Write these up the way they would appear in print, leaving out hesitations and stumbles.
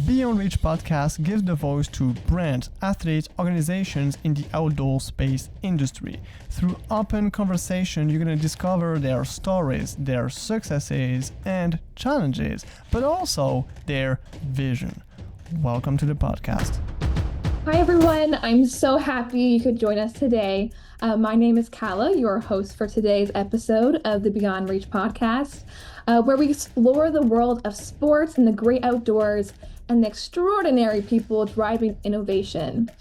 Beyond Reach podcast gives the voice to brands, athletes, organizations in the outdoor space industry. Through open conversation, you're going to discover their stories, their successes and challenges, but also their vision. Welcome to the podcast. Hi, everyone. I'm so happy you could join us today. My name is Kala, your host for today's episode of the Beyond Reach podcast, where we explore the world of sports and the great outdoors and the extraordinary people driving innovation.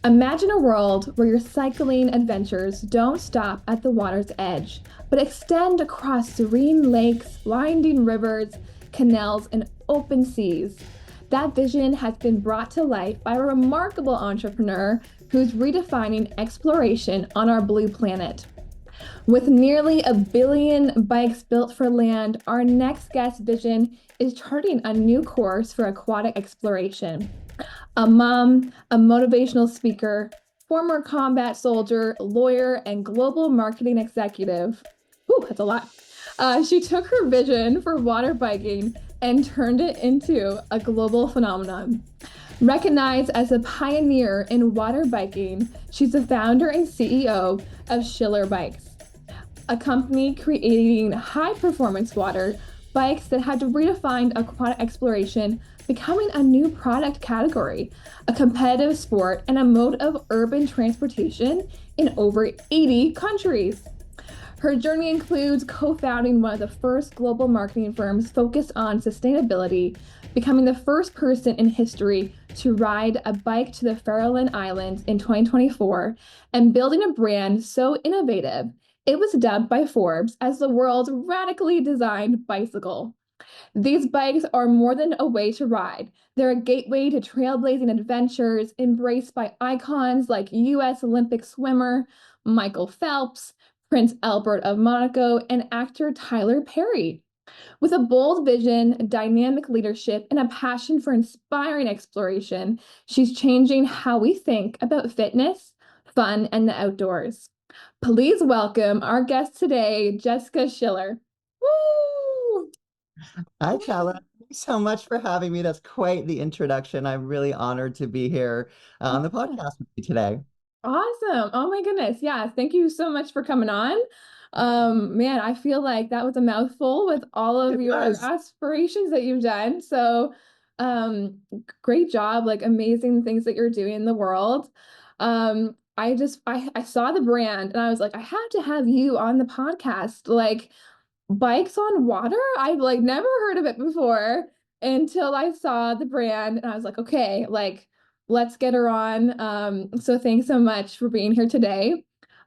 Imagine a world where your cycling adventures don't stop at the water's edge, but extend across serene lakes, winding rivers, canals, and open seas. That vision has been brought to life by a remarkable entrepreneur who's redefining exploration on our blue planet. With nearly 1 billion bikes built for land, our next guest's vision is charting a new course for aquatic exploration. A mom, a motivational speaker, former combat soldier, lawyer, and global marketing executive. Ooh, that's a lot. She took her vision for water biking and turned it into a global phenomenon. Recognized as a pioneer in water biking, she's the founder and CEO of Schiller Bikes, a company creating high-performance water bikes that had redefined aquatic exploration, becoming a new product category, a competitive sport, and a mode of urban transportation in over 80 countries. Her journey includes co-founding one of the first global marketing firms focused on sustainability, becoming the first person in history to ride a bike to the Farallon Islands in 2024, and building a brand so innovative, it was dubbed by Forbes as the world's radically designed bicycle. These bikes are more than a way to ride. They're a gateway to trailblazing adventures embraced by icons like U.S. Olympic swimmer Michael Phelps, Prince Albert of Monaco, and actor Tyler Perry. With a bold vision, dynamic leadership, and a passion for inspiring exploration, she's changing how we think about fitness, fun, and the outdoors. Please welcome our guest today, Jessica Schiller. Woo! Hi, Chala. Thank you so much for having me. That's quite the introduction. I'm really honored to be here on the podcast with you today. Awesome. Oh my goodness. Yeah. Thank you so much for coming on. Man, I feel like that was a mouthful with all of It your was. aspirations that you've done. So, great job, like amazing things that you're doing in the world. I saw the brand and I was like, I have to have you on the podcast. Like bikes on water? I've like never heard of it before until I saw the brand and I was like, okay, like let's get her on. So thanks so much for being here today.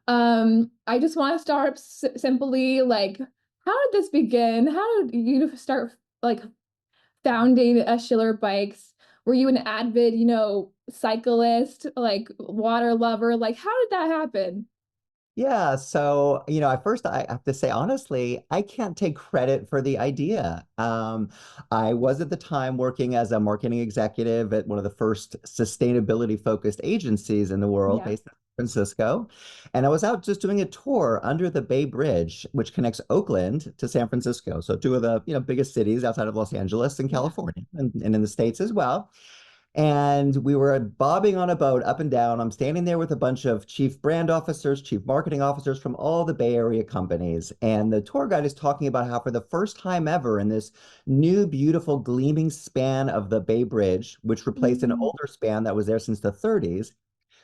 I just want to start simply like, how did this begin? How did you start like founding a Schiller Bikes? Were you an avid, cyclist, like water lover? Like, how did that happen? Yeah, so, at first I have to say, honestly, I can't take credit for the idea. I was at the time working as a marketing executive at one of the first sustainability-focused agencies in the world Yeah. based in San Francisco. And I was out just doing a tour under the Bay Bridge, which connects Oakland to San Francisco. So two of the, biggest cities outside of Los Angeles and Yeah. California and in the States as well. And we were bobbing on a boat up and down. I'm standing there with a bunch of chief brand officers, chief marketing officers from all the Bay Area companies. And the tour guide is talking about how, for the first time ever, in this new, beautiful, gleaming span of the Bay Bridge, which replaced an Mm. older span that was there since the 30s,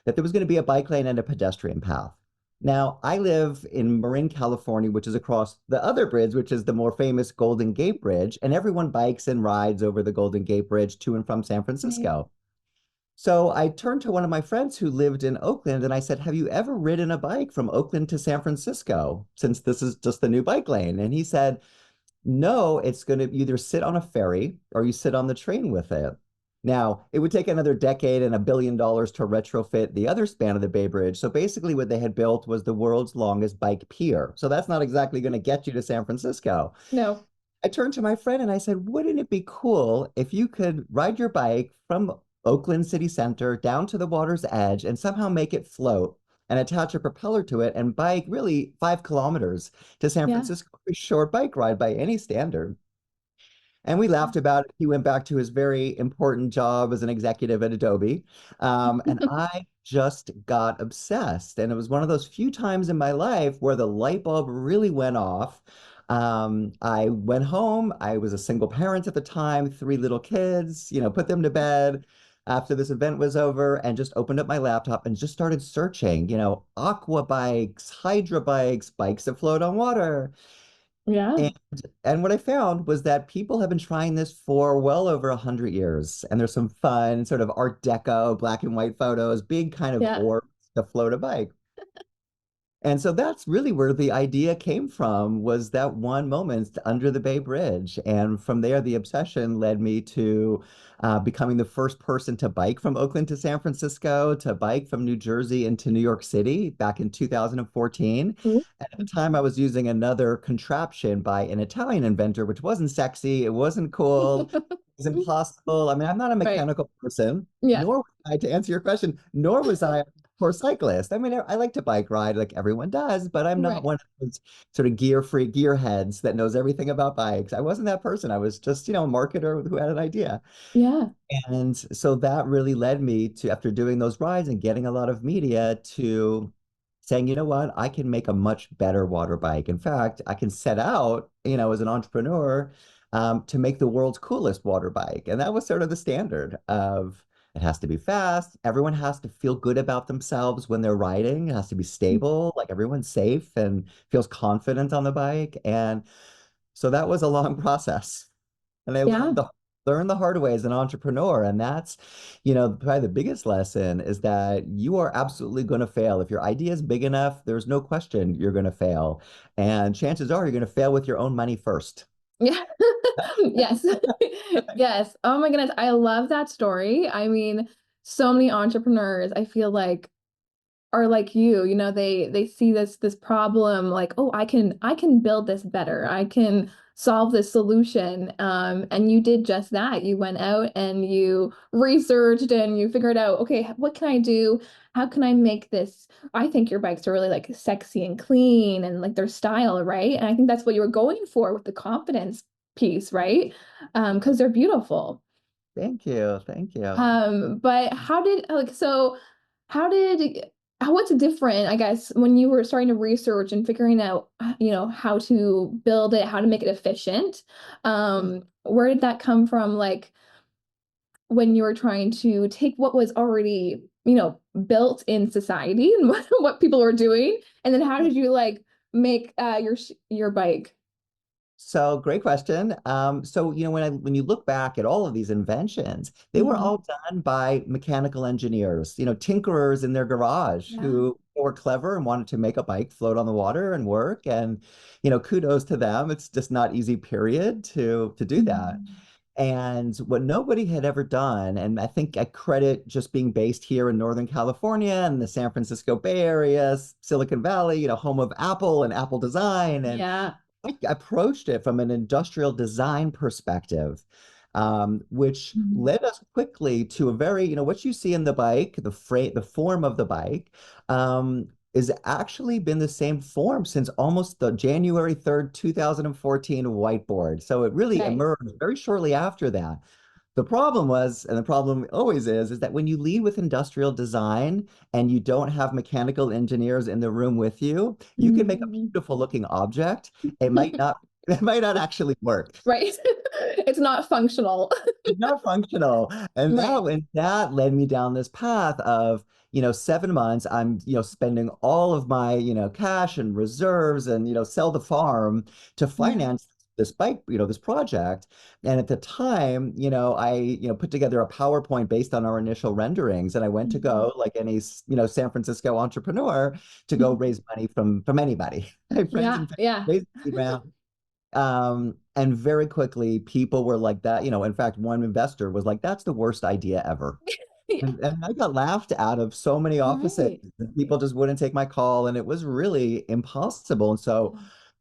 that there was going to be a bike lane and a pedestrian path. Now, I live in Marin, California, which is across the other bridge, which is the more famous Golden Gate Bridge, and everyone bikes and rides over the Golden Gate Bridge to and from San Right. Francisco. So I turned to one of my friends who lived in Oakland and I said, have you ever ridden a bike from Oakland to San Francisco, since this is just the new bike lane? And he said, no, it's going to either sit on a ferry or you sit on the train with it. Now, it would take another decade and $1 billion to retrofit the other span of the Bay Bridge. So basically, what they had built was the world's longest bike pier. So that's not exactly going to get you to San Francisco. No. I turned to my friend and I said, wouldn't it be cool if you could ride your bike from Oakland City Center down to the water's edge and somehow make it float and attach a propeller to it and bike really 5 kilometers to San Yeah. Francisco? A short bike ride by any standard. And we laughed about it. He went back to his very important job as an executive at Adobe. And I just got obsessed. And it was one of those few times in my life where the light bulb really went off. I went home. I was a single parent at the time, three little kids, put them to bed after this event was over and just opened up my laptop and just started searching, aqua bikes, hydro bikes, bikes that float on water. Yeah. And and what I found was that people have been trying this for well over 100 years. And there's some fun sort of Art Deco, black and white photos, big kind of Yeah. orbs to float a bike. And so that's really where the idea came from, was that one moment under the Bay Bridge. And from there, the obsession led me to becoming the first person to bike from Oakland to San Francisco, to bike from New Jersey into New York City back in 2014. Ooh. And at the time, I was using another contraption by an Italian inventor, which wasn't sexy, it wasn't cool, it was impossible. I mean, I'm not a Right. mechanical person, Yeah. nor was I, to answer your question, nor was I for cyclists. I mean, I like to bike ride like everyone does, but I'm not Right. one of those sort of gear-free gearheads that knows everything about bikes. I wasn't that person. I was just, a marketer who had an idea. Yeah. And so that really led me to, after doing those rides and getting a lot of media, to saying, you know what, I can make a much better water bike. In fact, I can set out, as an entrepreneur, to make the world's coolest water bike. And that was sort of the standard of, it has to be fast. Everyone has to feel good about themselves when they're riding. It has to be stable, like everyone's safe and feels confident on the bike. And so that was a long process. And I Yeah. learned the hard way as an entrepreneur. And that's, probably the biggest lesson is that you are absolutely going to fail. If your idea is big enough, there's no question you're going to fail. And chances are you're going to fail with your own money first. Yeah. Yes. Yes. Oh my goodness. I love that story. I mean, so many entrepreneurs, I feel like, are like you, they see this problem like, oh, I can build this better. I can solve this solution. And you did just that. You went out and you researched and you figured out, okay, what can I do? How can I make this? I think your bikes are really like sexy and clean and like their style, right? And I think that's what you were going for with the confidence piece, right? Because they're beautiful. Thank you. Thank you. But how did like so how did what's different, I guess, when you were starting to research and figuring out, how to build it, how to make it efficient? Where did that come from, like when you were trying to take what was already, built in society and what people were doing, and then how did you like make your bike? So great question. So when you look back at all of these inventions, they were Mhm. all done by mechanical engineers, tinkerers in their garage Yeah. who were clever and wanted to make a bike float on the water and work. And kudos to them. It's just not easy, period, to do that. Mhm. And what nobody had ever done, and I think I credit just being based here in Northern California and the San Francisco Bay Area, Silicon Valley, home of Apple and Apple design, and Yeah. I approached it from an industrial design perspective, which Mhm. led us quickly to a very, what you see in the bike, the form of the bike, is actually been the same form since almost the January 3rd, 2014 whiteboard. So it really Okay. emerged very shortly after that. The problem was, and the problem always is that when you lead with industrial design and you don't have mechanical engineers in the room with you, you can make a Mhm. beautiful looking object. It might not, it might not actually work. Right. It's not functional. It's not functional. And Right. that led me down this path of, 7 months. I'm, spending all of my, cash and reserves and, sell the farm to Yeah. finance this bike, this project. And at the time, I, put together a PowerPoint based on our initial renderings. And I went to Mhm. go like any, San Francisco entrepreneur to go Mhm. raise money from anybody. My friends Yeah, and family yeah. raised money around. And very quickly, people were like that. In fact, one investor was like, that's the worst idea ever. Yeah. And I got laughed out of so many offices. Right. And people just wouldn't take my call, and it was really impossible. And so,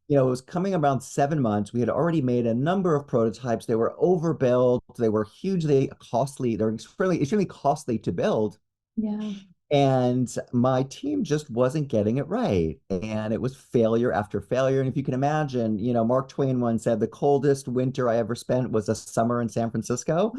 Yeah. it was coming around 7 months. We had already made a number of prototypes. They were overbuilt. They were hugely costly. They're extremely, extremely costly to build. Yeah. And my team just wasn't getting it right. And it was failure after failure. And if you can imagine, Mark Twain once said, the coldest winter I ever spent was a summer in San Francisco.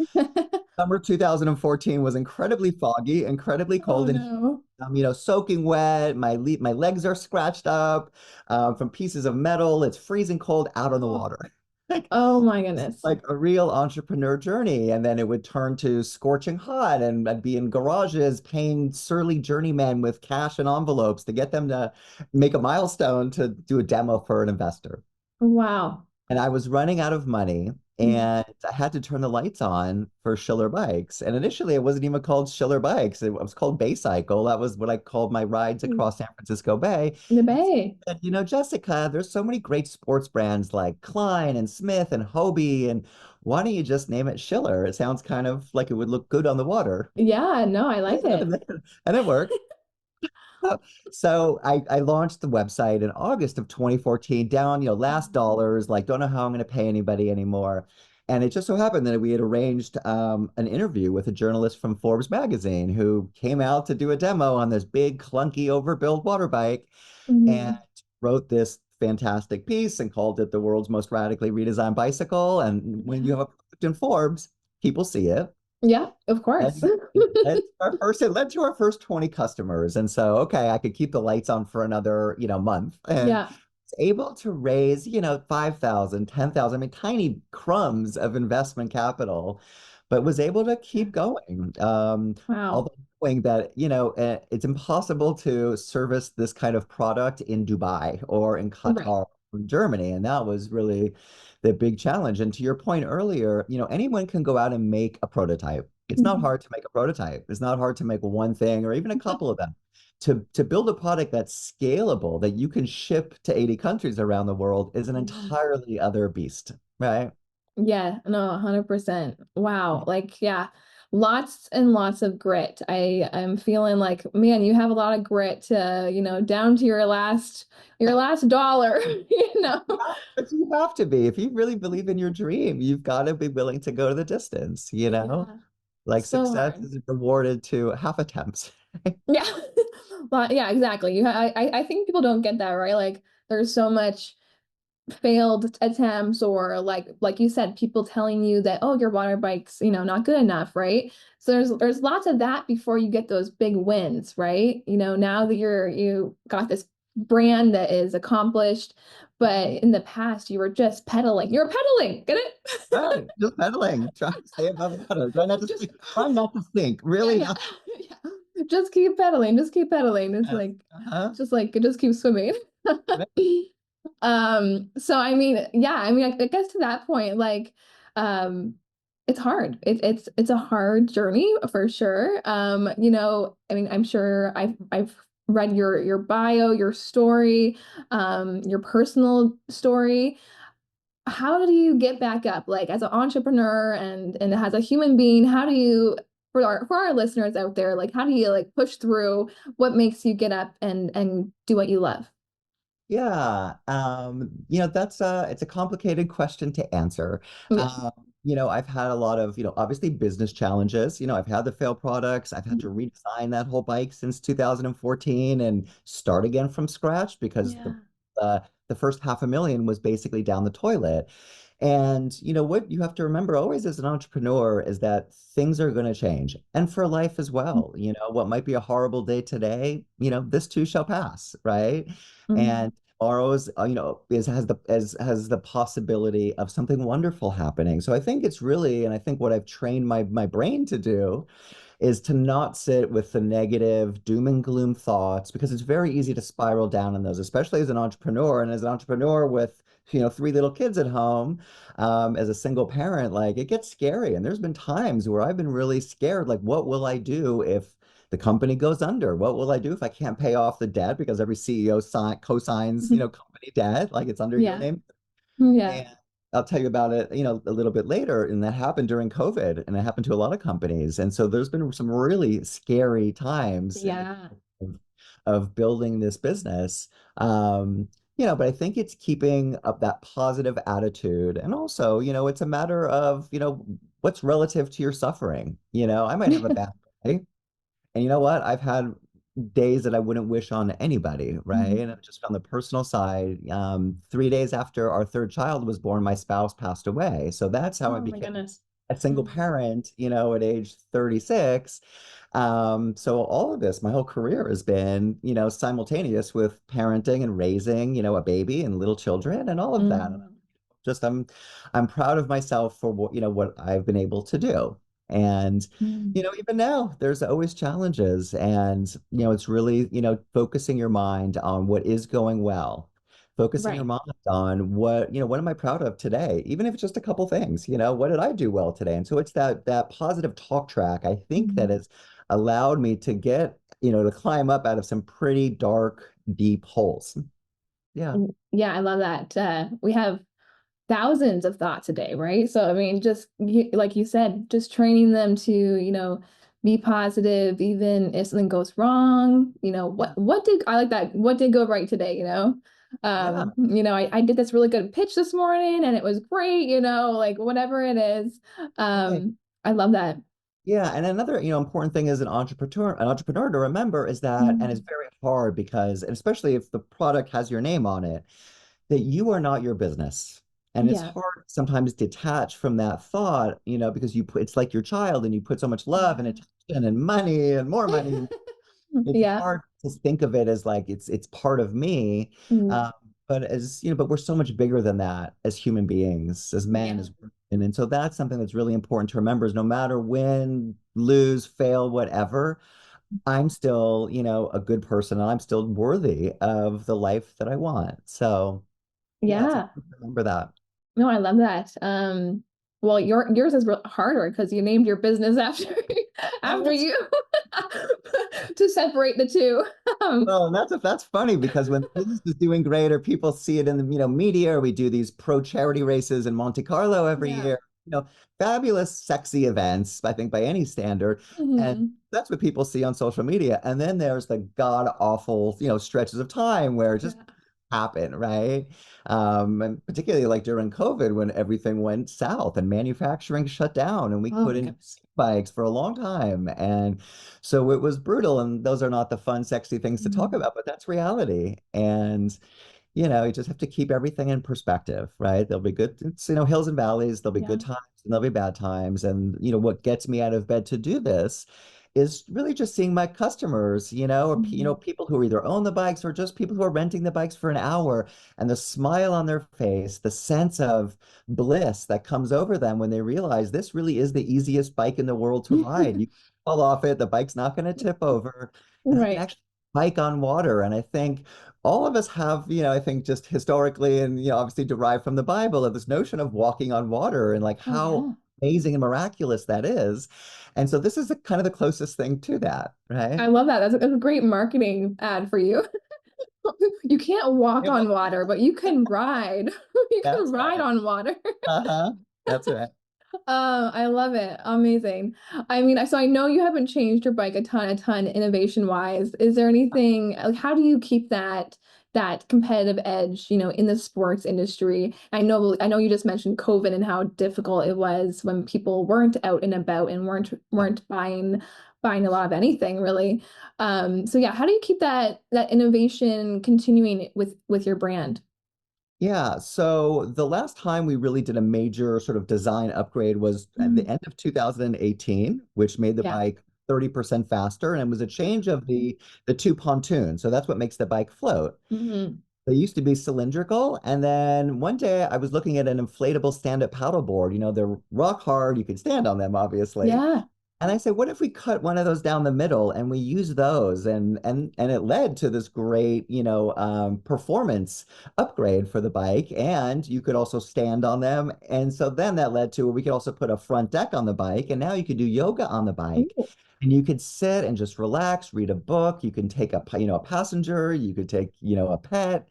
Summer 2014 was incredibly foggy, incredibly Oh cold, and no. soaking wet. My legs are scratched up from pieces of metal. It's freezing cold out on the Oh, water. Like, oh my goodness. like a real entrepreneur journey. And then it would turn to scorching hot, and I'd be in garages paying surly journeymen with cash and envelopes to get them to make a milestone to do a demo for an investor. Wow. And I was running out of money, Mhm. and I had to turn the lights on for Schiller Bikes. And initially, it wasn't even called Schiller Bikes. It was called Baycycle. That was what I called my rides across San Francisco Bay. The Bay. And, Jessica, there's so many great sports brands like Klein and Smith and Hobie. And why don't you just name it Schiller? It sounds kind of like it would look good on the water. Yeah, no, I like it. And it worked. So I launched the website in August of 2014, down, last dollars, like don't know how I'm going to pay anybody anymore. And it just so happened that we had arranged an interview with a journalist from Forbes magazine who came out to do a demo on this big, clunky, overbuilt water bike and Mhm. wrote this fantastic piece and called it the world's most radically redesigned bicycle. And when you Yeah. have a product in Forbes, people see it. Yeah, of course. And it led to our first 20 customers. And so, okay, I could keep the lights on for another, month and Yeah. was able to raise, 5,000, 10,000. I mean, tiny crumbs of investment capital, but was able to keep going. Wow. Although knowing that, it's impossible to service this kind of product in Dubai or in Right. Qatar or Germany. And that was really the big challenge. And to your point earlier, anyone can go out and make a prototype. It's not Mhm. hard to make a prototype. It's not hard to make one thing or even a couple of them. To build a product that's scalable, that you can ship to 80 countries around the world is an Yeah. entirely other beast, right? Yeah, no, 100%. Wow. Like, yeah, lots and lots of grit. I'm feeling like, man, you have a lot of grit to, down to your last dollar, you know. But you have to be. If you really believe in your dream, you've got to be willing to go to the distance, you know? Yeah. Like So success hard. is rewarded to half attempts. Yeah. But yeah, exactly. I think people don't get that, right? Like there's so much failed attempts or like you said, people telling you that, oh, your water bike's, not good enough, right? So there's lots of that before you get those big wins, right? Now that you got this brand that is accomplished, but in the past you were just pedaling. You were pedaling, get it? Right. Just pedaling, trying to stay above water. Just Try not to sink. yeah, Really yeah. not. Yeah. Just keep pedaling, just keep pedaling. It's Yes. like Uh-huh. just like just keep swimming. So I mean, yeah, I mean, I guess to that point, like, it's hard. It's a hard journey for sure. I mean, I'm sure I've read your bio, your story, your personal story. How do you get back up, like as an entrepreneur and as a human being? How do you, for our listeners out there, like how do you like push through? What makes you get up and do what you love? Yeah, that's it's a complicated question to answer. Yeah. Um, I've had a lot of, obviously business challenges. I've had the failed products. I've had to redesign that whole bike since 2014 and start again from scratch because Yeah. the first 500,000 was basically down the toilet. And what you have to remember always as an entrepreneur is that things are going to change, and for life as well. What might be a horrible day today, this too shall pass, right? Mhm. And tomorrow's, has the possibility of something wonderful happening. So I think it's really, and I think what I've trained my brain to do is to not sit with the negative doom and gloom thoughts because it's very easy to spiral down in those, especially as an entrepreneur. And as an entrepreneur with, three little kids at home, as a single parent, like it gets scary. And there's been times where I've been really scared, like, what will I do if the company goes under? What will I do if I can't pay off the debt because every CEO co-signs, company debt, like it's under your Yeah. name? Yeah. And I'll tell you about it, a little bit later. And that happened during COVID, and it happened to a lot of companies. And so there's been some really scary times Yeah. of, of building this business. But I think it's keeping up that positive attitude. And also, it's a matter of, what's relative to your suffering. I might have a bad day. And you know what? I've had days that I wouldn't wish on anybody, right? Mhm. And just on the personal side, 3 days after our third child was born, my spouse passed away. So that's how I Oh my became goodness. a single Mhm. parent, at age 36. So all of this, my whole career has been, simultaneous with parenting and raising, a baby and little children and all of that. Mhm. Just I'm proud of myself for what I've been able to do. And Mhm. even now there's always challenges, and it's really focusing your mind on what is going well, focusing your Right. mind on what am I proud of today, even if it's just a couple things. What did I do well today? And so it's that positive talk track, I think, that Mhm. has allowed me to get to climb up out of some pretty dark, deep holes. Yeah. Yeah, I love that. We have thousands of thoughts a day, right? So, I mean, just like you said, just training them to, be positive, even if something goes wrong. Yeah. What did I like that? What did go right today? Yeah. I did this really good pitch this morning and it was great. Like whatever it is. Right. I love that. Yeah, and another, important thing as an entrepreneur to remember is that, and it's Mhm. very hard because, and especially if the product has your name on it, that you are not your business. And it's Yeah. hard to sometimes detach from that thought, because it's like your child and you put so much love and Yeah. attention and money and more money. It's Yeah. hard to think of it as like it's part of me. Mm. Um, but we're so much bigger than that as human beings, as men, Yeah. as women. And so that's something that's really important to remember is no matter win, lose, fail, whatever, I'm still, a good person and I'm still worthy of the life that I want. So yeah, it's Yeah. important to remember that. No, I love that. Well, yours is harder because you named your business after Oh, after you to separate the two. well, that's funny because when business is doing great or people see it in the media, or we do these pro charity races in Monte Carlo every Yeah. year, fabulous, sexy events, I think by any standard. And Hmm. that's what people see on social media. And then there's the god awful, stretches of time where it just Yeah. happened, right? And particularly like during COVID when everything went south and manufacturing shut down and we Oh my couldn't goodness. bikes for a long time. And so it was brutal, and those are not the fun, sexy things to talk Mhm. about, but that's reality. And you just have to keep everything in perspective, right? There'll be good, it's, hills and valleys, there'll be good Yeah. times and there'll be bad times. And what gets me out of bed to do this is really just seeing my customers, or Mhm. people who either own the bikes or just people who are renting the bikes for an hour, and the smile on their face, the sense of bliss that comes over them when they realize this really is the easiest bike in the world to ride. You fall off it, the bike's not going to tip over, and I can Right. actually bike on water. And I think all of us have, I think just historically and, obviously derived from the Bible of this notion of walking on water and like Oh how yeah. amazing and miraculous that is. And so this is kind of the closest thing to that, right? I love that. That's a great marketing ad for you. You can't walk Yeah, well, on water, but you can ride. You can that's ride right. on water. Uh-huh. That's right. I love it. Amazing. I mean, so I know you haven't changed your bike a ton innovation wise. Is there anything like how do you keep that competitive edge, in the sports industry? I know you just mentioned COVID and how difficult it was when people weren't out and about and weren't buying a lot of anything really. So yeah, how do you keep that innovation continuing with your brand? Yeah, so the last time we really did a major sort of design upgrade was at the Mm, end of 2018, which made the yeah. bike 30% faster, and it was a change of the two pontoons. So that's what makes the bike float. Hmm. They used to be cylindrical, and then one day I was looking at an inflatable stand-up paddleboard. They're rock hard, you can stand on them, obviously. Yeah. And I said, what if we cut one of those down the middle and we use those? And it led to this great, performance upgrade for the bike. And you could also stand on them. And so then that led to we could also put a front deck on the bike. And now you could do yoga on the bike. Ooh. And you could sit and just relax, read a book. You can take a passenger. You could take, a pet.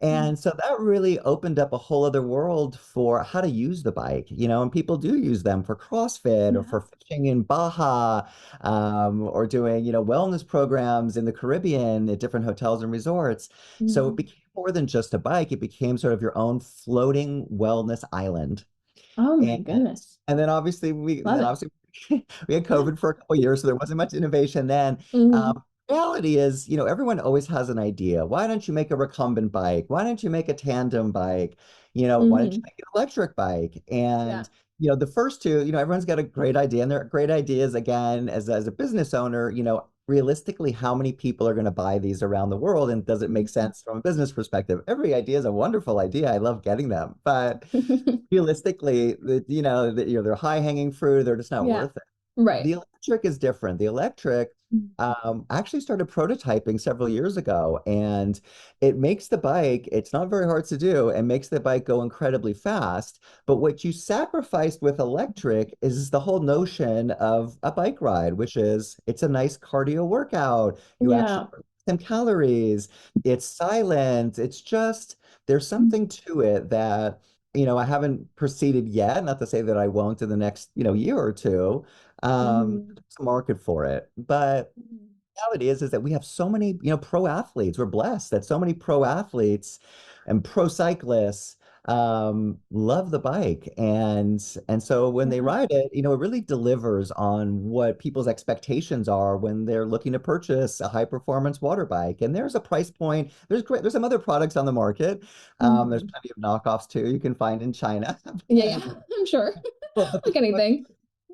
And so that really opened up a whole other world for how to use the bike, and people do use them for CrossFit or Yeah. for fishing in Baja, or doing, wellness programs in the Caribbean at different hotels and resorts. So it Mhm. became more than just a bike. It became sort of your own floating wellness island. Oh my And goodness. and then obviously we Love then it. obviously we had COVID for a couple of years, so there wasn't much innovation then. Hmm. Reality is, everyone always has an idea. Why don't you make a recumbent bike? Why don't you make a tandem bike? Why don't you Hmm. make an electric bike? Yeah. And the first two, everyone's got a great idea, and they're great ideas. Again, as a business owner, realistically, how many people are going to buy these around the world, and does it make sense from a business perspective? Every idea is a wonderful idea. I love getting them, but realistically, they're high hanging fruit. They're just not Yeah. worth it. Right. The electric is different. The electric actually started prototyping several years ago, and it makes the bike, it's not very hard to do, and makes the bike go incredibly fast. But what you sacrificed with electric is the whole notion of a bike ride, which is it's a nice cardio workout. You actually Yeah. burn some calories. It's silent. It's just, there's something to it that I haven't proceeded yet. Not to say that I won't in the next, year or two. Hmm. There's a market for it. But Hmm. the reality is that we have so many, pro athletes. We're blessed that so many pro athletes and pro cyclists love the bike. And so when they Yeah. ride it, it really delivers on what people's expectations are when they're looking to purchase a high performance water bike. And there's a price point. There's some other products on the market. There's Hmm. plenty of knockoffs too you can find in China. Yeah, yeah. I'm sure. But Like anything.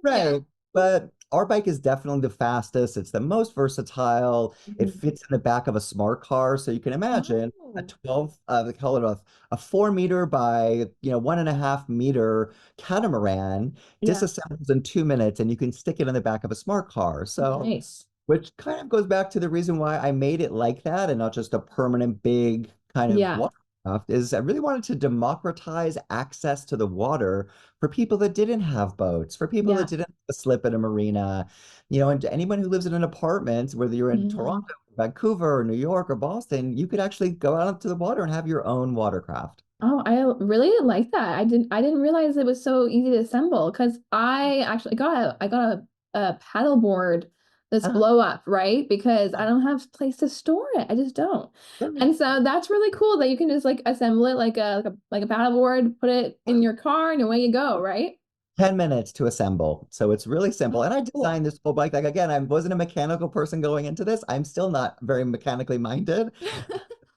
Yeah. right. But our bike is definitely the fastest. It's the most versatile. It Mhm. fits in the back of a smart car. So you can imagine a Oh. 12, they call it a 4 meter by, 1.5 meter catamaran Yeah. disassembles in 2 minutes, and you can stick it in the back of a smart car. So, Nice. which kind of goes back to the reason why I made it like that and not just a permanent big kind of Yeah. watercraft, is I really wanted to democratize access to the water for people that didn't have boats, for people that Yeah. didn't have a slip at a marina, and anyone who lives in an apartment, whether you're in Hmm. Toronto, Vancouver, or New York, or Boston, you could actually go out into the water and have your own watercraft. Oh, I really like that. I didn't realize it was so easy to assemble because I actually got a paddle board that's Uh, blow up, right? Because I don't have place to store it. I just don't. sure. And so that's really cool that you can just like assemble it like a paddle board, put it in your car and away you go, right? 10 minutes to assemble. So it's really simple. Oh, And I cool. designed this whole bike. Like, again, I wasn't a mechanical person going into this. I'm still not very mechanically minded,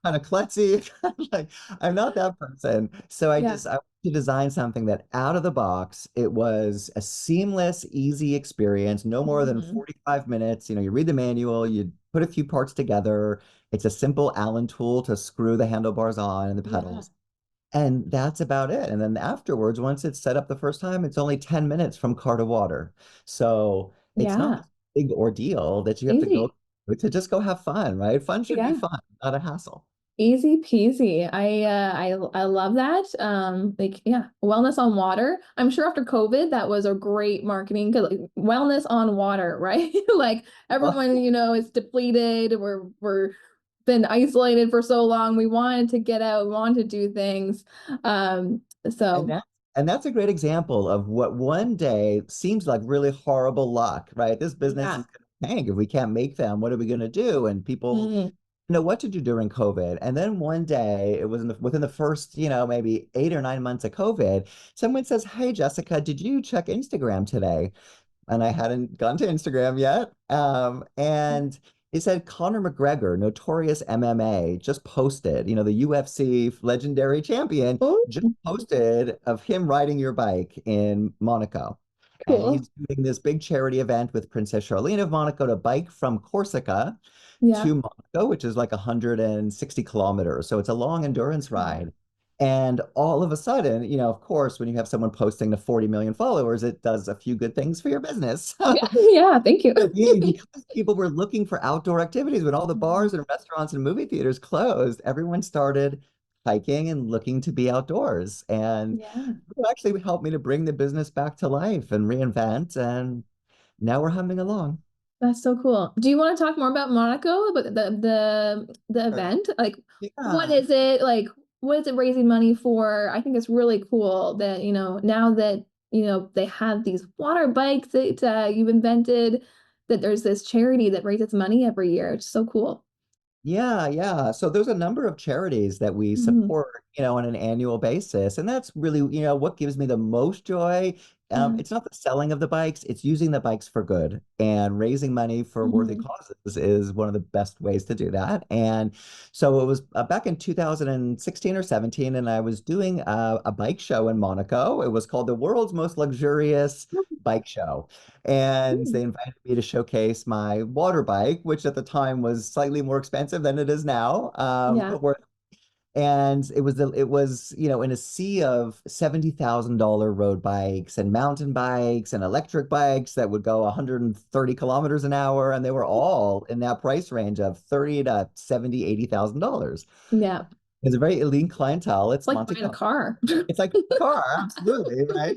kind of klutzy. Like, I'm not that person. So Yeah. I wanted to design something that out of the box, it was a seamless, easy experience, no more than Hmm. 45 minutes. You read the manual, you put a few parts together. It's a simple Allen tool to screw the handlebars on and the Yeah. pedals. And that's about it. And then afterwards, once it's set up the first time, it's only 10 minutes from car to water. So it's not Yeah. this big ordeal that you have to go Easy. to just go have fun, right? Fun should be Yeah. fun, not a hassle. Easy peasy. I love that. Like yeah, wellness on water. I'm sure after COVID that was a great marketing because like, wellness on water, right? Like Well, everyone, is depleted. We're been isolated for so long. We wanted to get out, we wanted to do things. and So that and that's a great example of what one day seems like really horrible luck, right? This business yeah. is going to tank if we can't make them. What are we going to do? And people Mm. know what to do during COVID. And then one day, it was within the first, maybe 8 or 9 months of COVID, someone says, "Hey, Jessica, did you check Instagram today?" And I hadn't gone to Instagram yet. And he said Conor McGregor, notorious MMA, just posted, the UFC legendary champion, Oh, just posted of him riding your bike in Monaco. And cool. he's doing this big charity event with Princess Charlene of Monaco to bike from Corsica Yeah. to Monaco, which is like 160 kilometers. So it's a long endurance Wow. ride. And all of a sudden, of course, when you have someone posting to 40 million followers, it does a few good things for your business. Yeah, yeah, thank you. Because people were looking for outdoor activities when all the Mhm. bars and restaurants and movie theaters closed, everyone started hiking and looking to be outdoors. And Yeah. it actually helped me to bring the business back to life and reinvent. And now we're humming along. That's so cool. Do you want to talk more about Monaco, about the Sure. event? Like, what Yeah. is it? Like, what is it raising money for? I think it's really cool that, now that, they have these water bikes that you've invented, that there's this charity that raises money every year. It's so cool. Yeah, yeah. So there's a number of charities that we Hmm. support, on an annual basis. And that's really, what gives me the most joy Yeah. It's not the selling of the bikes, it's using the bikes for good, and raising money for worthy Hmm. causes is one of the best ways to do that. And so it was back in 2016 or 17, and I was doing a bike show in Monaco. It was called the World's Most Luxurious Bike Show. And they invited me to showcase my water bike, which at the time was slightly more expensive than it is now, Yeah. but worth. And it was, in a sea of $70,000 road bikes and mountain bikes and electric bikes that would go 130 kilometers an hour, and they were all in that price range of 30 to 70, $80,000. Yeah. It's a very elite clientele. It's Like Monte buying a Carlo. car. It's like a car, absolutely, right?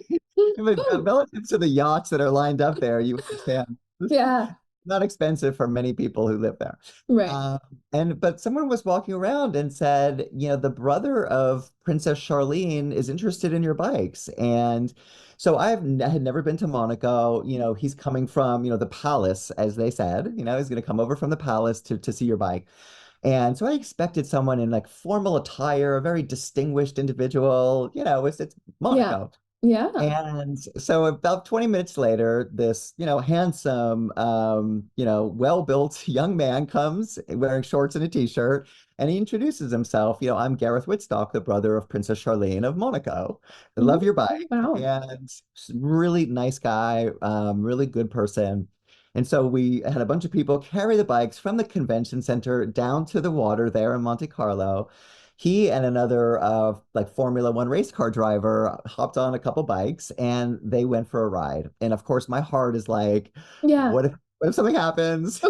But relative to the yachts that are lined up there, you understand this is Yeah. not expensive for many people who live there. Right. Um, but someone was walking around and said, the brother of Princess Charlene is interested in your bikes. And so I had never been to Monaco. He's coming from, the palace, as they said. He's going to come over from the palace to see your bike. And so I expected someone in like formal attire, a very distinguished individual. It's Yeah. Monaco. Yeah. And so about 20 minutes later, this, handsome, well-built young man comes wearing shorts and a t-shirt, and he introduces himself. I'm Gareth Wittstock, the brother of Princess Charlene of Monaco. I love Mhm. your bike. Wow. And really nice guy, really good person. And so we had a bunch of people carry the bikes from the convention center down to the water there in Monte Carlo. He and another like Formula One race car driver hopped on a couple bikes and they went for a ride. And of course, my heart is like, Yeah. what if something happens?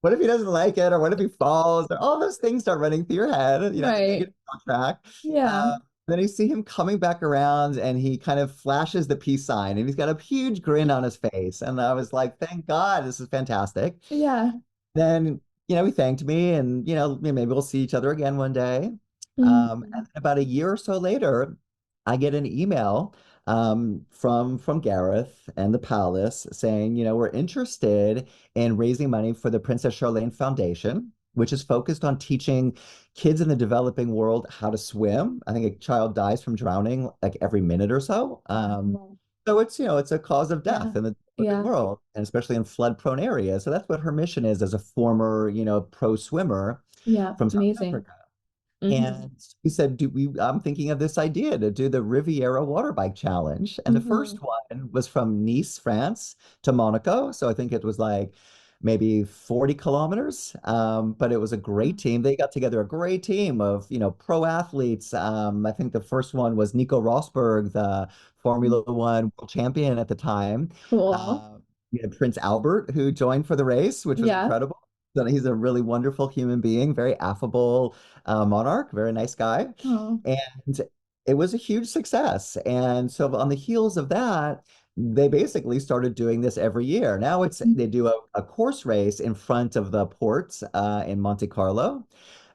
What if he doesn't like it, or what if he falls? Or all those things start running through your head. They Right. get on track. Yeah. Then you see him coming back around, and he kind of flashes the peace sign, and he's got a huge grin on his face. And I was like, thank God, this is fantastic. Yeah. Then, he thanked me, and, maybe we'll see each other again one day. And Mhm. then about a year or so later, I get an email from Gareth and the Palace saying, we're interested in raising money for the Princess Charlene Foundation, which is focused on teaching kids in the developing world how to swim. I think a child dies from drowning like every minute or so. Wow. So it's a cause of Yeah. death in the developing Yeah. world, and especially in flood-prone areas. So that's what her mission is as a former, pro swimmer Yeah. from South Amazing. Africa. Hmm. And he said, I'm thinking of this idea to do the Riviera Water Bike Challenge. And the Hmm. first one was from Nice, France to Monaco. So I think it was like maybe 40 kilometers. But it was a great team. They got together a great team of, pro athletes. I think the first one was Nico Rosberg, the Formula One world champion at the time. Cool. Uh, we had Prince Albert, who joined for the race, which was Yeah. incredible. So he's a really wonderful human being, very affable monarch, very nice guy. Oh. And it was a huge success. And so on the heels of that, they basically started doing this every year. Now they do a course race in front of the ports in Monte Carlo.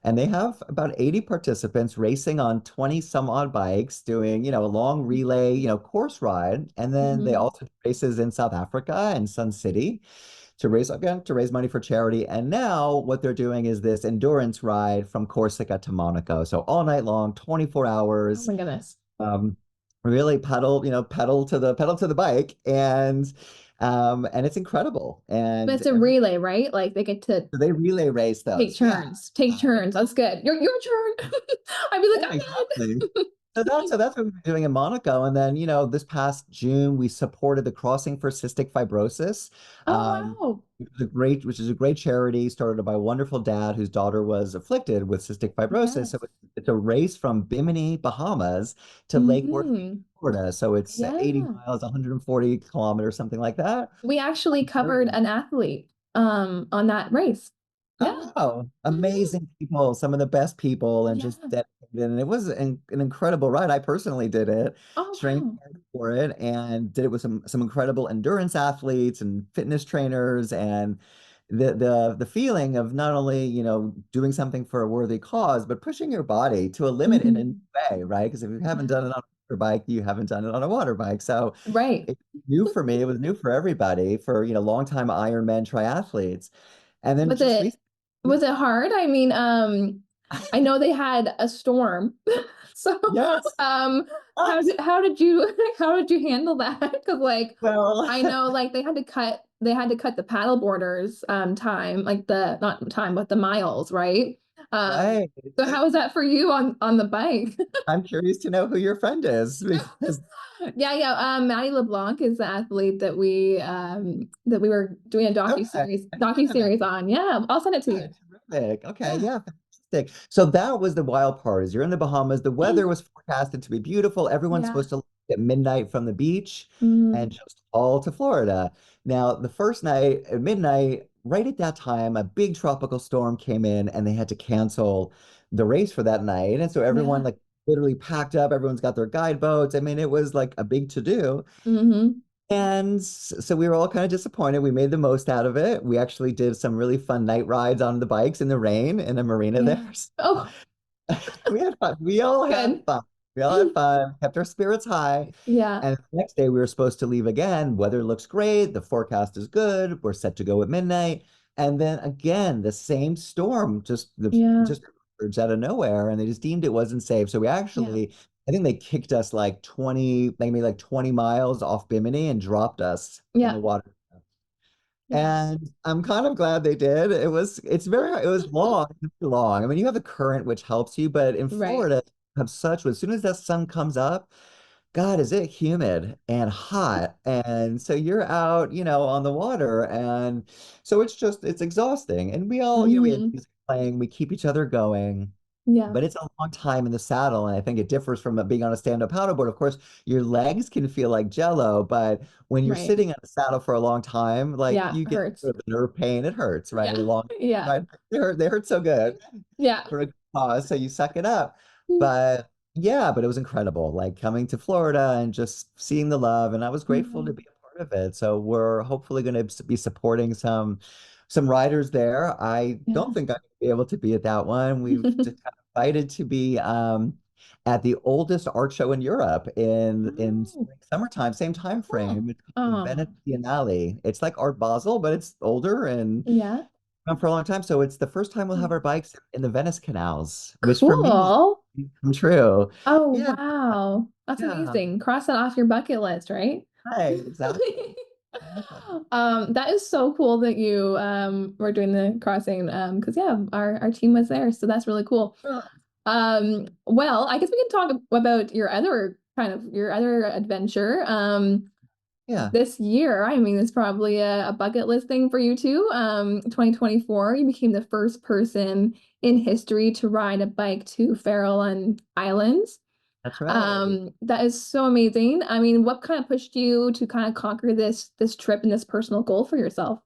And they have about 80 participants racing on 20 some odd bikes, doing, a long relay, course ride. And then they Hmm. also do races in South Africa and Sun City to raise money for charity. And now what they're doing is this endurance ride from Corsica to Monaco. So all night long, 24 Oh hours, my goodness. um, really pedal to the bike, and it's incredible. But And it's a relay, right? Like they get to they relay race take those. Yeah. turns. Take turns. That's good. Your turn. I'd be like, Yeah, I'm exactly. done. So that's what we've been doing in Monaco. And then, this past June, we supported the Crossing for Cystic Fibrosis, Oh um, wow. which is a great charity started by a wonderful dad whose daughter was afflicted with cystic fibrosis. So Yes. it's a race from Bimini, Bahamas to Lake Worth, Hmm. Florida. So it's 80 Yeah. miles, 140 kilometers, something like that. We actually covered an athlete on that race. Yeah. Oh, Hmm. amazing people, some of the best people, and just Yeah. dedicated. And it was an incredible ride. I personally did it, Oh trained wow. hard for it, and did it with some incredible endurance athletes and fitness trainers. And the feeling of not only, doing something for a worthy cause, but pushing your body to a limit in a new Hmm. way, right? Because if you haven't Yeah. done it on a water bike, you haven't done it on a water bike. So Right. it's new for me. It was new for everybody, for, longtime Ironman triathletes. And then Was just it recently. was it hard? I mean, I know they had a storm. So, Yes. um, Ah, how did you how did you handle that? Because like well, I know like they had to cut the paddle boarders time, like the not time, but the miles, right? Um, right. so how was that for you on the bike? I'm curious to know who your friend is because Yeah, yeah. Maddie LeBlanc is the athlete that we were doing a okay, I didn't know that. docu-series on. Yeah, I'll send it to Yeah, you. terrific. Okay, Yeah. yeah, fantastic. So that was the wild part is you're in the Bahamas. The weather was forecasted to be beautiful. Everyone's Yeah. supposed to leave at midnight from the beach and Mm, just all to Florida. Now, the first night at midnight, right at that time, a big tropical storm came in and they had to cancel the race for that night. And so everyone yeah. like literally packed up, everyone's got their guide boats. I mean, it was like a big to-do. Hmm. And so we were all kind of disappointed. We made the most out of it. We actually did some really fun night rides on the bikes in the rain in a marina Yeah. there. Oh, We had fun. We all had good. fun. We all had fun, kept our spirits high. Yeah. And the next day we were supposed to leave again. Weather looks great. The forecast is good. We're set to go at midnight. And then again, the same storm Yeah. just emerged out of nowhere. And they just deemed it wasn't safe. So we Yeah. actually, I think they kicked us like 20, maybe like 20 miles off Bimini and dropped us in the Yeah. water. Yeah. And I'm kind of glad they did. It was long, long. I mean, you have the current, which helps you, but in Right. Florida, you have such, as soon as that sun comes up, God, is it humid and hot. And so you're out, on the water. And so it's exhausting. And we all, we had Hmm. music playing, we keep each other going. Yeah. But it's a long time in the saddle, and I think it differs from being on a stand-up paddleboard. Of course, your legs can feel like jello, but when you're Right. sitting on a saddle for a long time, like Yeah. you get Hurts. sort of nerve pain. It hurts, right? Yeah. A long Yeah. ride, they hurt so good Yeah. for a good cause, so you suck it up. But yeah, but it was incredible, like coming to Florida and just seeing the love, and I was grateful to Yeah. be a part of it. So we're hopefully going to be supporting some riders there. I Yeah. don't think I'm going to be able to be at that one. We've just kind of invited to be at the oldest art show in Europe in Oh, summertime, same time cool. frame. It's called the Venice Oh, Biennale. It's like Art Basel, but it's older and yeah. gone for a long time. So it's the first time we'll have our bikes in the Venice canals, which for me Cool. come true. Oh, Yeah, wow. That's yeah, amazing. Cross that off your bucket list, right? right, exactly. Exactly. That is so cool that you were doing the crossing because yeah, our team was there, so that's really cool. Well, I guess we can talk about your other adventure. Yeah, This year, I mean, it's probably a bucket list thing for you too. 2024, you became the first person in history to ride a bike to Farallon Islands. that's right. That is so amazing. I mean, what kind of pushed you to kind of conquer this trip and this personal goal for yourself?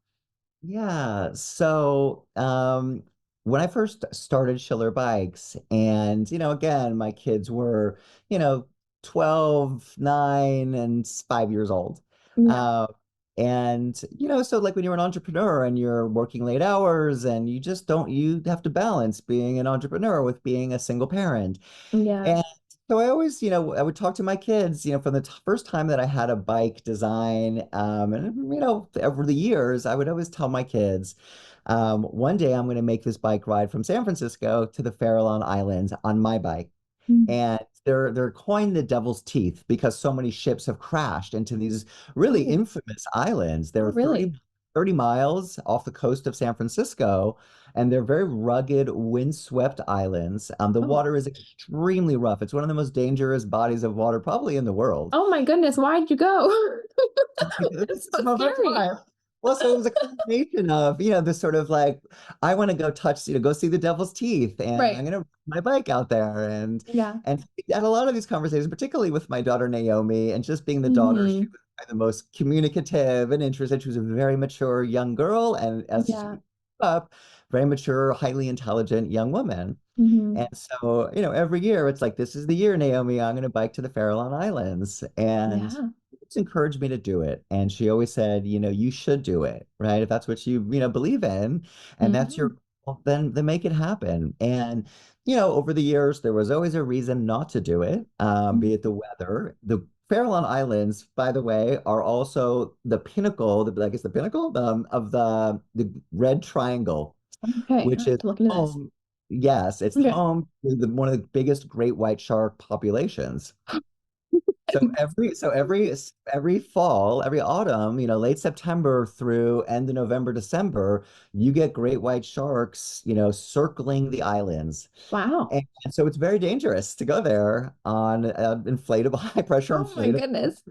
Yeah. So, when I first started Schiller Bikes, and, again, my kids were, you know, 12, 9, and 5 years old. Yeah, Uh, and, so like when you're an entrepreneur and you're working late hours and you have to balance being an entrepreneur with being a single parent. yeah, And so I always, I would talk to my kids, from the first time that I had a bike design, and over the years, I would always tell my kids, one day I'm going to make this bike ride from San Francisco to the Farallon Islands on my bike. mm. And they're coined the Devil's Teeth because so many ships have crashed into these really Oh, infamous islands. oh, They're really? 30 miles off the coast of San Francisco, and they're very rugged, windswept islands. The Oh, water is extremely rough. It's one of the most dangerous bodies of water probably in the world. oh my goodness, why'd you go? It's so Well, that's scary. why. Well, so it was a combination of, this sort of like, I want to go touch, go see the devil's teeth, and I'm Right. gonna ride my bike out there, Yeah. and I had a lot of these conversations, particularly with my daughter Naomi, and just being the daughter, she Hmm. was the most communicative and interested. She was a very mature young girl, and as she Yeah. grew up, very mature, highly intelligent young woman. Hmm. And so, every year it's like, this is the year, Naomi, I'm going to bike to the Farallon Islands. And Yeah. it's encouraged me to do it. And she always said, you should do it, right? If that's what you believe in, and that's Hmm. your goal, then make it happen. And, over the years, there was always a reason not to do it, be it the weather. The Farallon Islands, by the way, are also the pinnacle, I guess the pinnacle of the Red Triangle, Okay, I which have is to look into this. home. yes, it's Okay. home to one of the biggest great white shark populations. So every fall, every autumn, late September through end of November, December, you get great white sharks, circling the islands. Wow. And so it's very dangerous to go there on inflatable, high pressure Oh my inflatable. goodness.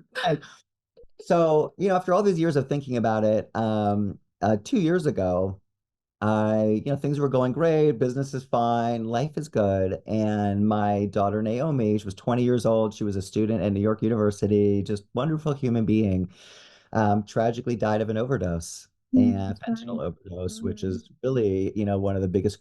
So, after all these years of thinking about it, 2 years ago, things were going great, business is fine, life is good. And my daughter Naomi, she was 20 years old. She was a student at New York University, just wonderful human being, tragically died of an overdose I'm and fentanyl sorry. overdose, which Mhm. is really, one of the biggest,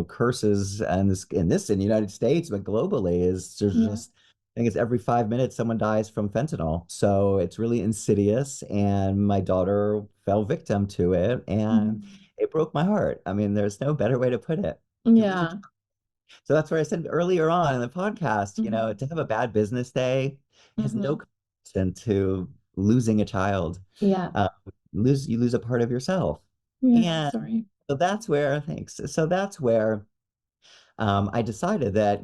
curses and in the United States, but globally is there's Yeah. just I think it's every 5 minutes someone dies from fentanyl. So it's really insidious. And my daughter fell victim to it. And Mhm. it broke my heart. I mean, there's no better way to put it. It really. Yeah. So that's where I said earlier on in the podcast, Mhm. to have a bad business day has no Mhm. comparison to losing a child. Yeah. Uh, you lose a part of yourself. Yeah. And Sorry. so that's where, thanks. So that's where I decided that,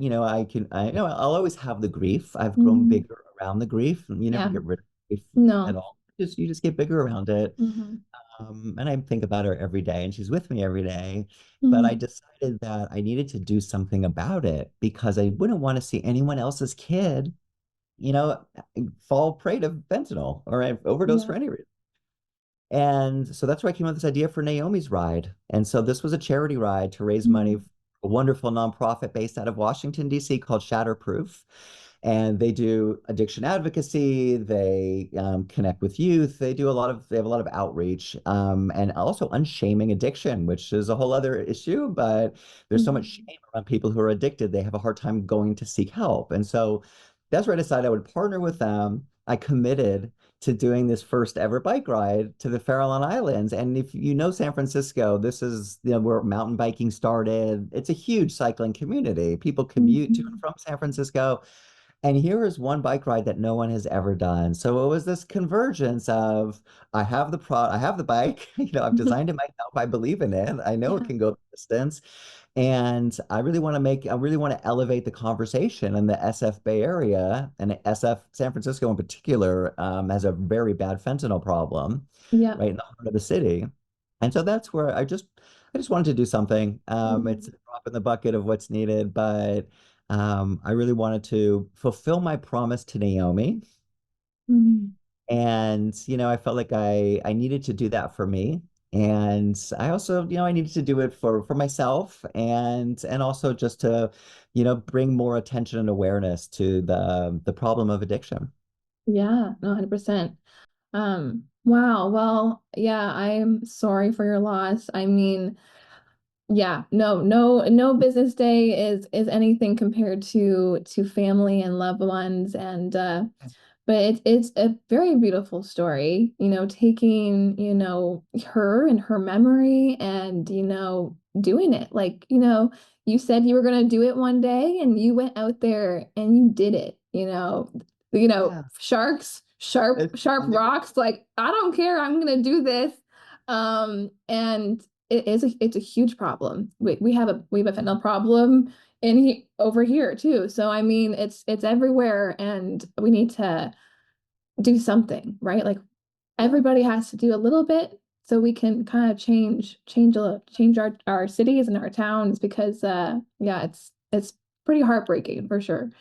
I'll always have the grief. I've grown Mhm. bigger around the grief, and you never Yeah. get rid of grief at No. all. You just get bigger around it. Mhm. And I think about her every day, and she's with me every day. But I Mhm. decided that I needed to do something about it because I wouldn't want to see anyone else's kid, you know, fall prey to fentanyl or overdose Yeah. for any reason. And so that's where I came up with this idea for Naomi's Ride. And so this was a charity ride to raise money Mhm. for a wonderful nonprofit based out of Washington, D.C. called Shatterproof. And they do addiction advocacy. They connect with youth. They have a lot of outreach, and also unshaming addiction, which is a whole other issue. But there's so much Mhm. shame around people who are addicted. They have a hard time going to seek help. And so that's where I decided I would partner with them. I committed to doing this first ever bike ride to the Farallon Islands. And if you know San Francisco, this is where mountain biking started. It's a huge cycling community. People commute to and Mhm. from San Francisco. And here is one bike ride that no one has ever done. So it was this convergence of I have the bike, I've designed it myself, I believe in it. I know it Yeah. can go the distance. And I really want to elevate the conversation in the SF Bay Area and SF San Francisco in particular has a very bad fentanyl problem Yeah. right in the heart of the city. And so that's where I just wanted to do something. It's a Mhm. drop in the bucket of what's needed, but I really wanted to fulfill my promise to Naomi. Mhm. And, I felt like I needed to do that for me. And I also, I needed to do it for myself and also just to, bring more attention and awareness to the problem of addiction. Yeah. No, 100%. Wow. Well, yeah, I'm sorry for your loss. I mean, yeah, no business day is anything compared to family and loved ones and but it's a very beautiful story, taking, her and her memory and, doing it. Like, you said you were going to do it one day and you went out there and you did it, Yeah. sharks, It's sharp rocks, like, I don't care, I'm going to do this. And it's a huge problem. We have a fentanyl problem over here too. So I mean, it's everywhere, and we need to do something, right? Like yeah. everybody has to do a little bit so we can kind of change our cities and our towns because yeah, it's pretty heartbreaking for sure.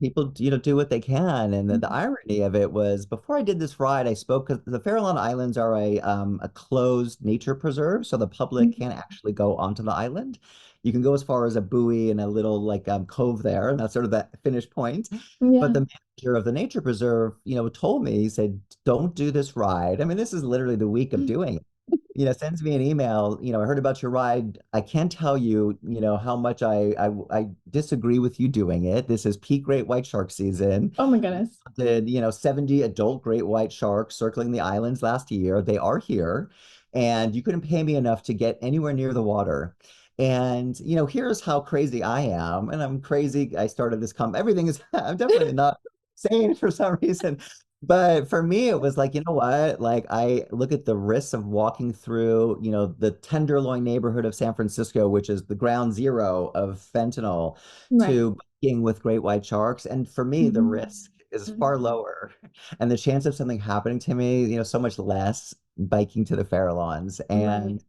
People, do what they can. And the Mhm. irony of it was before I did this ride, I spoke because the Farallon Islands are a closed nature preserve, so the public Mhm. can't actually go onto the island. You can go as far as a buoy and a little like cove there, and that's sort of the finish point. But Yeah. the manager of the nature preserve, told me, he said, "Don't do this ride." I mean, this is literally the week of doing it. Sends me an email, I heard about your ride. I can't tell you, how much I disagree with you doing it. This is peak great white shark season. Oh my goodness. Did, 70 adult great white sharks circling the islands last year. They are here, and you couldn't pay me enough to get anywhere near the water. And, here's how crazy I am. And I'm crazy. I started this everything is, I'm definitely not sane for some reason. But for me, it was like, you know what? Like, I look at the risks of walking through, the Tenderloin neighborhood of San Francisco, which is the ground zero of fentanyl, Right. to biking with great white sharks. And for me, the Mhm. risk is far Mhm. lower. And the chance of something happening to me, so much less biking to the Farallons. Right. And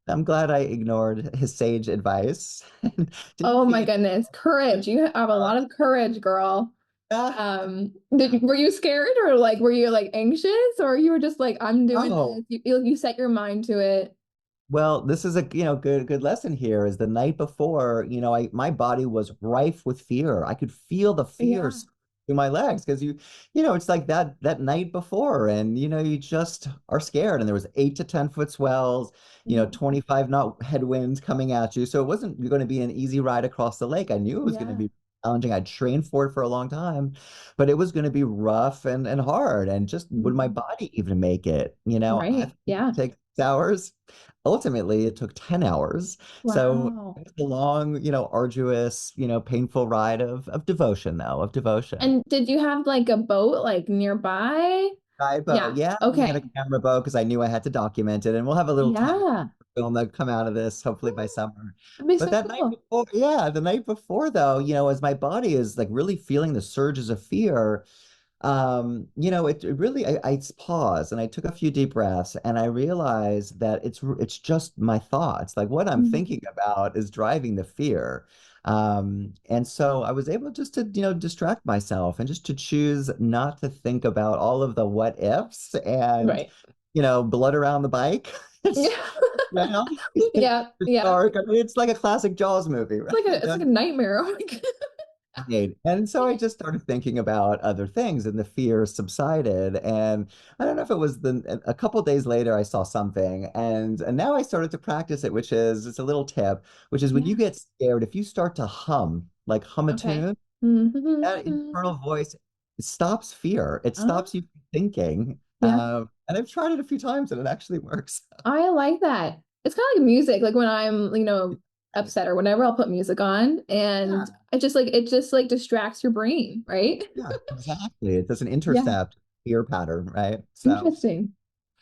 I'm glad I ignored his sage advice. Didn't Oh my see goodness. Courage. You have a lot of courage, girl. it. Were you scared or like were you like anxious or you were just like, I'm doing Oh, this? You set your mind to it. well, this is a good lesson here is the night before, my body was rife with fear. I could feel the Yeah. fears through my legs because it's like that night before and you just are scared and there was 8 to 10 foot swells, Yeah. 25 knot headwinds coming at you. So it wasn't going to be an easy ride across the lake. I knew it was going to Yeah. be challenging. I'd trained for it for a long time, but it was going to be rough and hard. And just would my Mhm. body even make it? I Right. think it Yeah. would take 6 hours. Ultimately, it took 10 hours. So Wow. it's a long, arduous, painful ride of devotion, though, of devotion. And did you have like a boat like nearby? Guide boat. Yeah. Yeah, we had a Okay. camera boat because I knew I had to document it. And we'll have a little time Yeah. film that come out of this, hopefully by summer. That'd be But so that night cool. before, yeah, the night before, though, as my body is like really feeling the surges of fear, it really I paused and I took a few deep breaths and I realized that it's just my thoughts. Like what I'm Mhm. thinking about is driving the fear. And so I was able just to, distract myself and just to choose not to think about all of the what ifs and, Right. blood around the bike. It's, Yeah. well, Yeah. it's Yeah. dark. I mean, it's like a classic Jaws movie, It's like right? a nightmare. Oh my God. Right. And so I just started thinking about other things and the fear subsided. And I don't know if it was a couple days later I saw something and now I started to practice it, which is it's a little tip, which is when you Yeah. get scared, if you start to hum, like hum a Okay. tune, that internal Mhm. voice it stops fear. It Oh, stops you from thinking. yeah. And I've tried it a few times and it actually works. I like that. It's kind of like music. Like when I'm, upset or whatever, I'll put music on Yeah, and it just like distracts your brain, right? yeah, exactly. It doesn't Yeah. intercept fear pattern, right? So Interesting.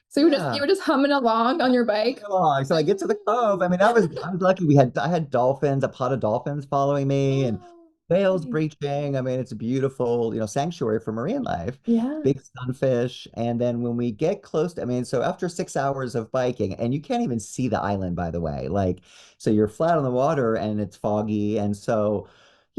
So you yeah. were just humming along on your bike. Along. So I Like, get to the cove. I mean, I was lucky. I had dolphins, a pot of dolphins following me, and oh, whales nice. breaching. I mean, it's a beautiful, sanctuary for marine life. Yeah. Big sunfish, and then when we get close to, I mean, so after 6 hours of biking, and you can't even see the island, by the way. Like, so you're flat on the water, and it's foggy, and so.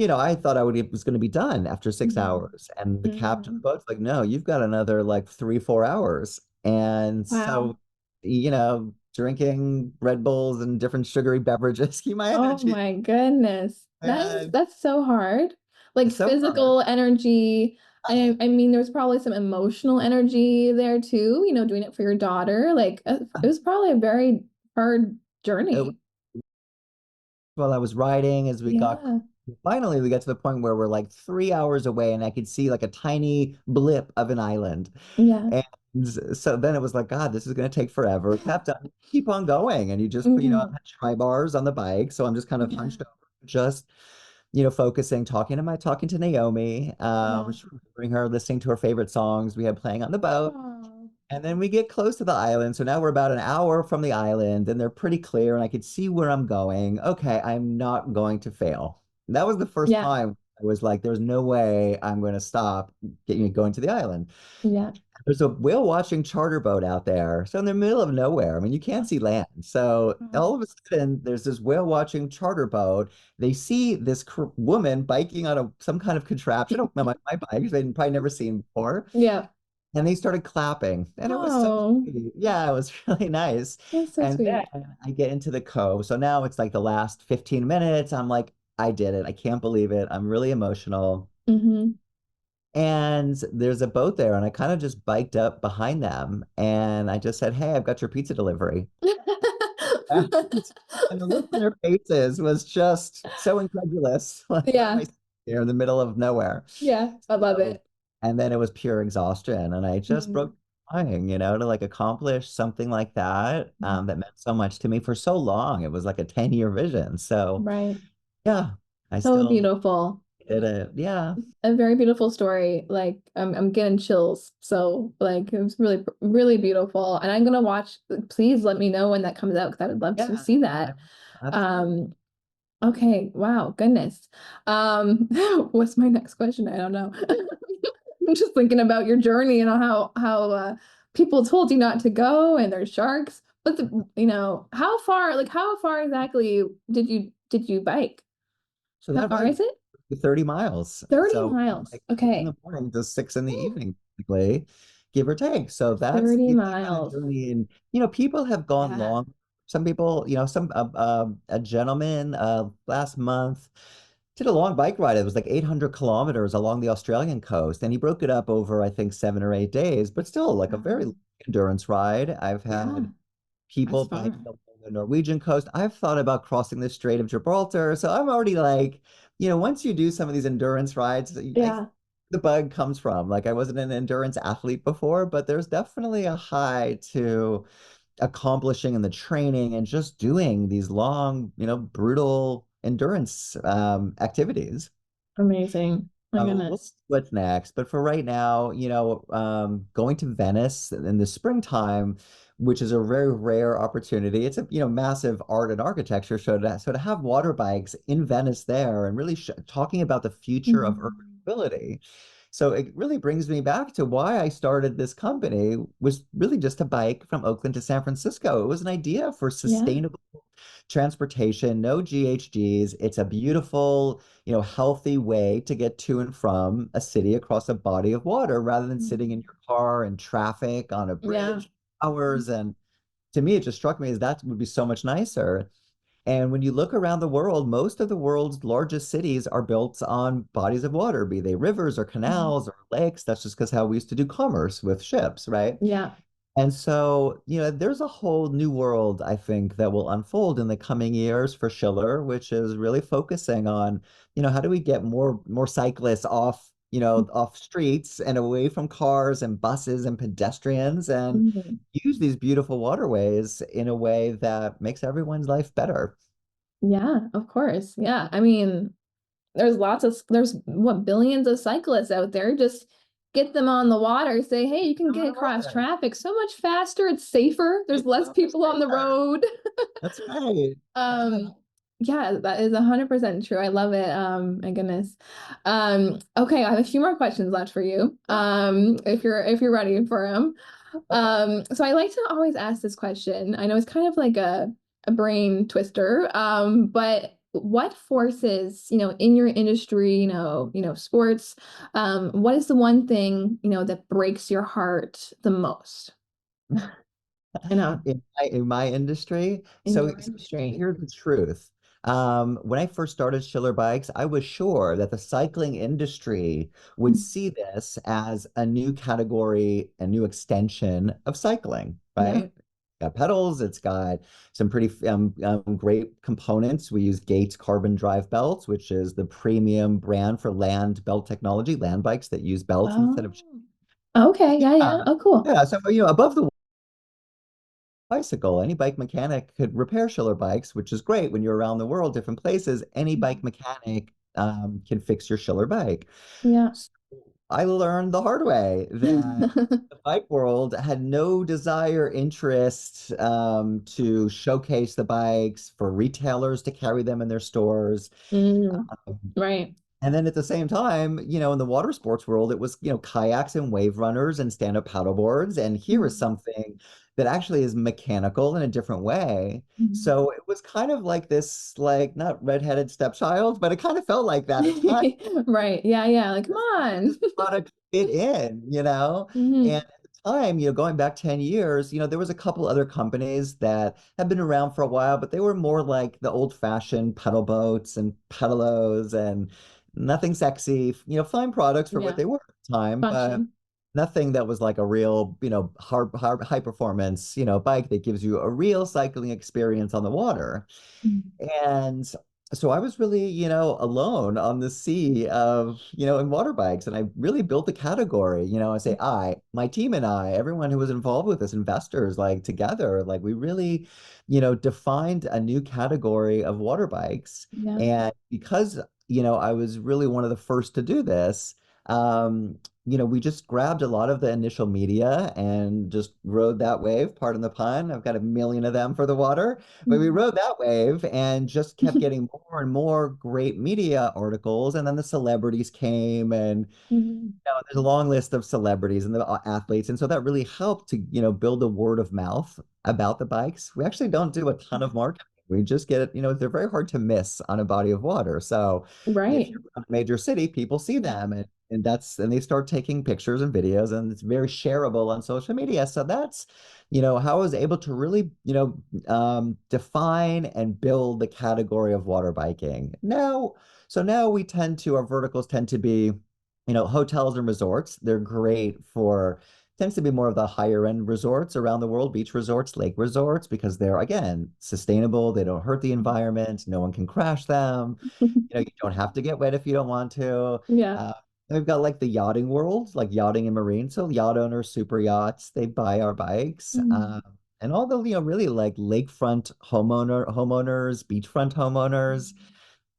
I thought it was going to be done after six Mhm. hours. And the captain of Mhm. the boat's like, no, you've got another like 3, 4 hours. And Wow. so drinking Red Bulls and different sugary beverages keep my Oh energy. my goodness. And That's so hard. Like it's so hard. physical energy. I mean, there's probably some emotional energy there too, doing it for your daughter. Like it was probably a very hard It was journey. while I was riding as Yeah. finally we got to the point where we're like 3 hours away and I could see like a tiny blip of an island. Yeah. And so then it was like, God, this is going to take forever. Kept on, keep on going. And you just put, I Hmm. had tri bars on the bike. So I'm just kind of Yeah. hunched over, just, focusing, talking to Naomi, Yeah. just remembering her, listening to her favorite songs we had playing on the boat. Oh. And then we get close to the island. So now we're about an hour from the island and they're pretty clear and I could see where I'm going. Okay, I'm not going to fail. That was the first Yeah. time I was like, there's no way I'm going to stop going to the island. Yeah. There's a whale watching charter boat out there. So in the middle of nowhere, I mean, you can't see land. So Oh. all of a sudden, there's this whale watching charter boat. They see this woman biking on some kind of contraption on my bike they'd probably never seen before. Yeah. And they started clapping. And it was so Oh, sweet. Yeah, it was really nice. that's so And sweet. then I get into the cove. So now it's like the last 15 minutes. I'm like, I did it. I can't believe it. I'm really emotional. Hmm. And there's a boat there, and I kind of just biked up behind them and I just said, hey, I've got your pizza delivery. And, and the look on their faces was just so incredulous. Like, why am Yeah. I here in the middle of nowhere? Yeah. I love So, it. and then it was pure exhaustion, and I just broke Mhm. crying, to like accomplish something like that, that meant so much to me for so long. It was like a 10-year vision. So Right. yeah, I So still beautiful. did it. Yeah. A very beautiful story. Like I'm getting chills. So like it was really really beautiful. And I'm gonna watch. Please let me know when that comes out because I would love to Yeah. see that. Absolutely. Um, okay. Wow. Goodness. What's my next question? I don't know. I'm just thinking about your journey and how people told you not to go and there's sharks. But how far exactly did you bike? So How that far bike is it? 30 miles. 30 So miles. like 6 in Okay. the morning to 6 in the evening, basically, give or take. So that's 30 that kind of miles. journey. And people have gone Yeah. long. Some people, a gentleman last month did a long bike ride. It was like 800 kilometers along the Australian coast, and he broke it up over, I think, 7 or 8 days, but still like a very Wow. long endurance ride. I've Yeah, had people that's biking fun. along the Norwegian coast. I've thought about crossing the Strait of Gibraltar. So I'm already like, once you do some of these endurance rides, Yeah. the bug comes from. Like I wasn't an endurance athlete before, but there's definitely a high to accomplishing and the training and just doing these long, brutal endurance activities. Amazing. My We'll goodness. see what's next. But for right now, going to Venice in the springtime, which is a very rare opportunity. It's a, massive art and architecture show. To have water bikes in Venice there and really talking about the future of urban Mhm. mobility. So it really brings me back to why I started this company was really just a bike from Oakland to San Francisco. It was an idea for Yeah. sustainable transportation, no GHGs. It's a beautiful, healthy way to get to and from a city across a body of water rather than sitting in Mhm. your car and traffic on a Yeah. bridge hours. And to me, it just struck me as that would be so much nicer. And when you look around the world, most of the world's largest cities are built on bodies of water, be they rivers or Mhm. canals or lakes. That's just because how we used to do commerce with ships, right? Yeah. And so, there's a whole new world, I think, that will unfold in the coming years for Schiller, which is really focusing on, how do we get more cyclists off, off streets and away from cars and buses and pedestrians and Mhm. use these beautiful waterways in a way that makes everyone's life better. Yeah, of course. Yeah. I mean, there's what billions of cyclists out there. Just get them on the water, say, hey, you can On get the across water. traffic so much faster, it's safer, there's It's less so much people on the safer. road. That's right. Um, yeah, that is 100% true. I love it. My goodness. Okay, I have a few more questions left for you. Yeah. If you're ready for them. Okay. So I like to always ask this question. I know it's kind of like a brain twister. But what forces, in your industry, sports, what is the one thing, that breaks your heart the most? I know, In my industry. in So, your so industry. here's the truth. When I first started Schiller Bikes, I was sure that the cycling industry would see this as a new category, a new extension of cycling, Yeah. right? Got pedals, it's got some pretty great components. We use Gates carbon drive belts, which is the premium brand for land belt technology, land bikes that use belts instead Oh, of. okay. Yeah, yeah. Yeah. Oh, cool. Yeah, so above the bicycle. Any bike mechanic could repair Schiller bikes, which is great when you're around the world, different places. Any bike mechanic can fix your Schiller bike. Yeah. So I learned the hard way that the bike world had no desire, interest to showcase the bikes for retailers to carry them in their stores. Mm, right. And then at the same time, in the water sports world, it was, kayaks and wave runners and stand-up paddle boards. And here is Mhm. something that actually is mechanical in a different way. Mhm. So it was kind of like this, like not redheaded stepchild, but it kind of felt like that at times. Right. Yeah, yeah. Like, come This on. product fit in. Hmm. And at the time, going back 10 years, there was a couple other companies that had been around for a while, but they were more like the old-fashioned pedal boats and pedalos and nothing sexy, fine products for what Yeah. they were at the time, but Function. nothing that was like a real, high performance, bike that gives you a real cycling experience on the water. Mhm. And so I was really, alone on the sea of, in water bikes. And I really built the category. I say my team and I, everyone who was involved with this, investors, like together, like we really, defined a new category of water bikes. Yeah. And because I was really one of the first to do this. Um, we just grabbed a lot of the initial media and just rode that wave, pardon the pun. I've got a million of them for the water, but we Mhm. rode that wave and just kept getting more and more great media articles. And then the celebrities came and Mhm. there's a long list of celebrities and the athletes. And so that really helped to, build a word of mouth about the bikes. We actually don't do a ton of marketing. We just get it, they're very hard to miss on a body of water. So if Right. you're in a major city, people see them and they start taking pictures and videos and it's very shareable on social media. So that's, how I was able to really, define and build the category of water biking. Now our verticals tend to be hotels and resorts. They're great for, tends to be more of the higher end resorts around the world, beach resorts, lake resorts, because they're, again, sustainable. They don't hurt the environment. No one can crash them. You don't have to get wet if you don't want to. Yeah. Uh, we've got like the yachting world, like yachting and marine. So yacht owners, super yachts, they buy our bikes. Mhm. And all the, really like lakefront homeowners, beachfront homeowners,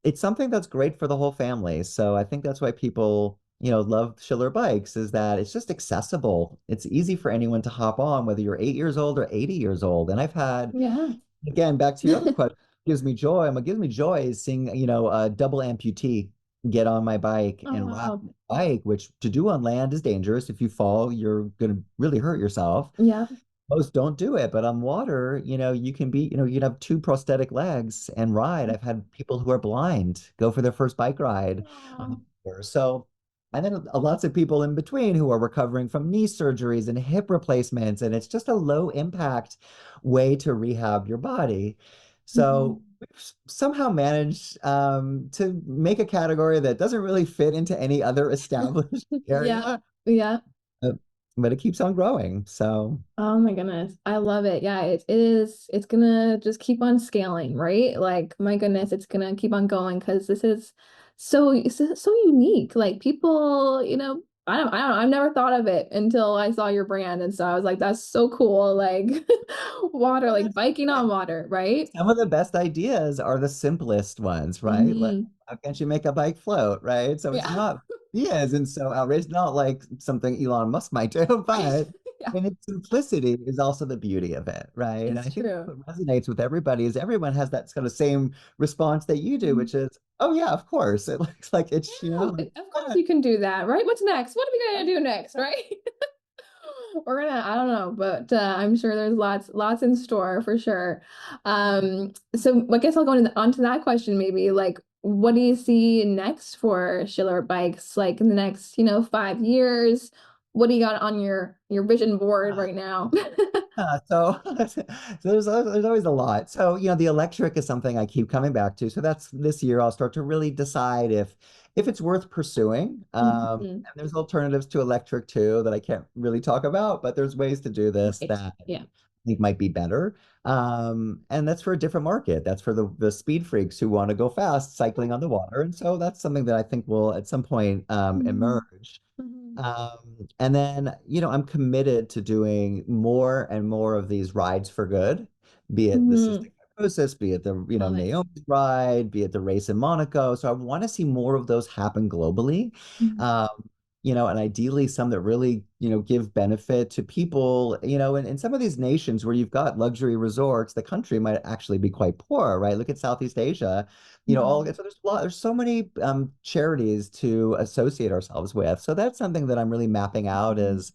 it's something that's great for the whole family. So I think that's why people, love Schiller Bikes is that it's just accessible. It's easy for anyone to hop on, whether you're 8 years old or 80 years old. And I've had, Yeah. again, back to your other question, gives me joy. And what gives me joy is seeing, a double amputee get on my bike Oh, and ride wow. my bike, which to do on land is dangerous. If you fall, you're going to really hurt yourself. Yeah. Most don't do it, but on water, you can be, you can have two prosthetic legs and ride. I've had people who are blind go for their first bike ride on the Wow. water. So, and then lots of people in between who are recovering from knee surgeries and hip replacements, and it's just a low impact way to rehab your body. So Mhm. we've somehow managed to make a category that doesn't really fit into any other established Yeah. area, Yeah. uh, but it keeps on growing. So. Oh my goodness. I love it. Yeah, it's gonna just keep on scaling, right? Like my goodness, it's gonna keep on going because this is so unique. Like people, I don't I've never thought of it until I saw your brand. And so I was like, that's so cool. Like water, Well, like that's biking it. on water, right? Some of the best ideas are the simplest ones, right? Like, Hmm. how can't you make a bike float, right? So it's Yeah. not, yes, and so outrageous, not like something Elon Musk might do, Right. but Yeah, in its simplicity is also the beauty of it, right? And I it's think true. what resonates with everybody is everyone has that kind of same response that you do, which is, oh yeah, of course. It looks like it's, Yeah, like, of course you can do that, right? What's next? What are we gonna do next, right? We're gonna, I don't know, but I'm sure there's lots in store for sure. So I guess I'll go onto that question maybe. Like, what do you see next for Schiller Bikes? Like in the next, 5 years? What do you got on your vision board yeah. right now? So there's always a lot. So, the electric is something I keep coming back to. So that's this year I'll start to really decide if it's worth pursuing. Mhm. And there's alternatives to electric too that I can't really talk about, but there's ways to do this Right. that I Yeah. think might be better. And that's for a different market. That's for the speed freaks who want to go fast cycling on the water. And so that's something that I think will at some point Mhm. emerge. Mhm. And then, I'm committed to doing more and more of these rides for good, be it the Mhm. cystic fibrosis, be it the, Love it. Naomi's ride, be it the race in Monaco. So I want to see more of those happen globally. Mhm. Um, and ideally some that really, give benefit to people, in some of these nations where you've got luxury resorts, the country might actually be quite poor, right? Look at Southeast Asia, Mhm. so there's so many charities to associate ourselves with. So that's something that I'm really mapping out Mhm. is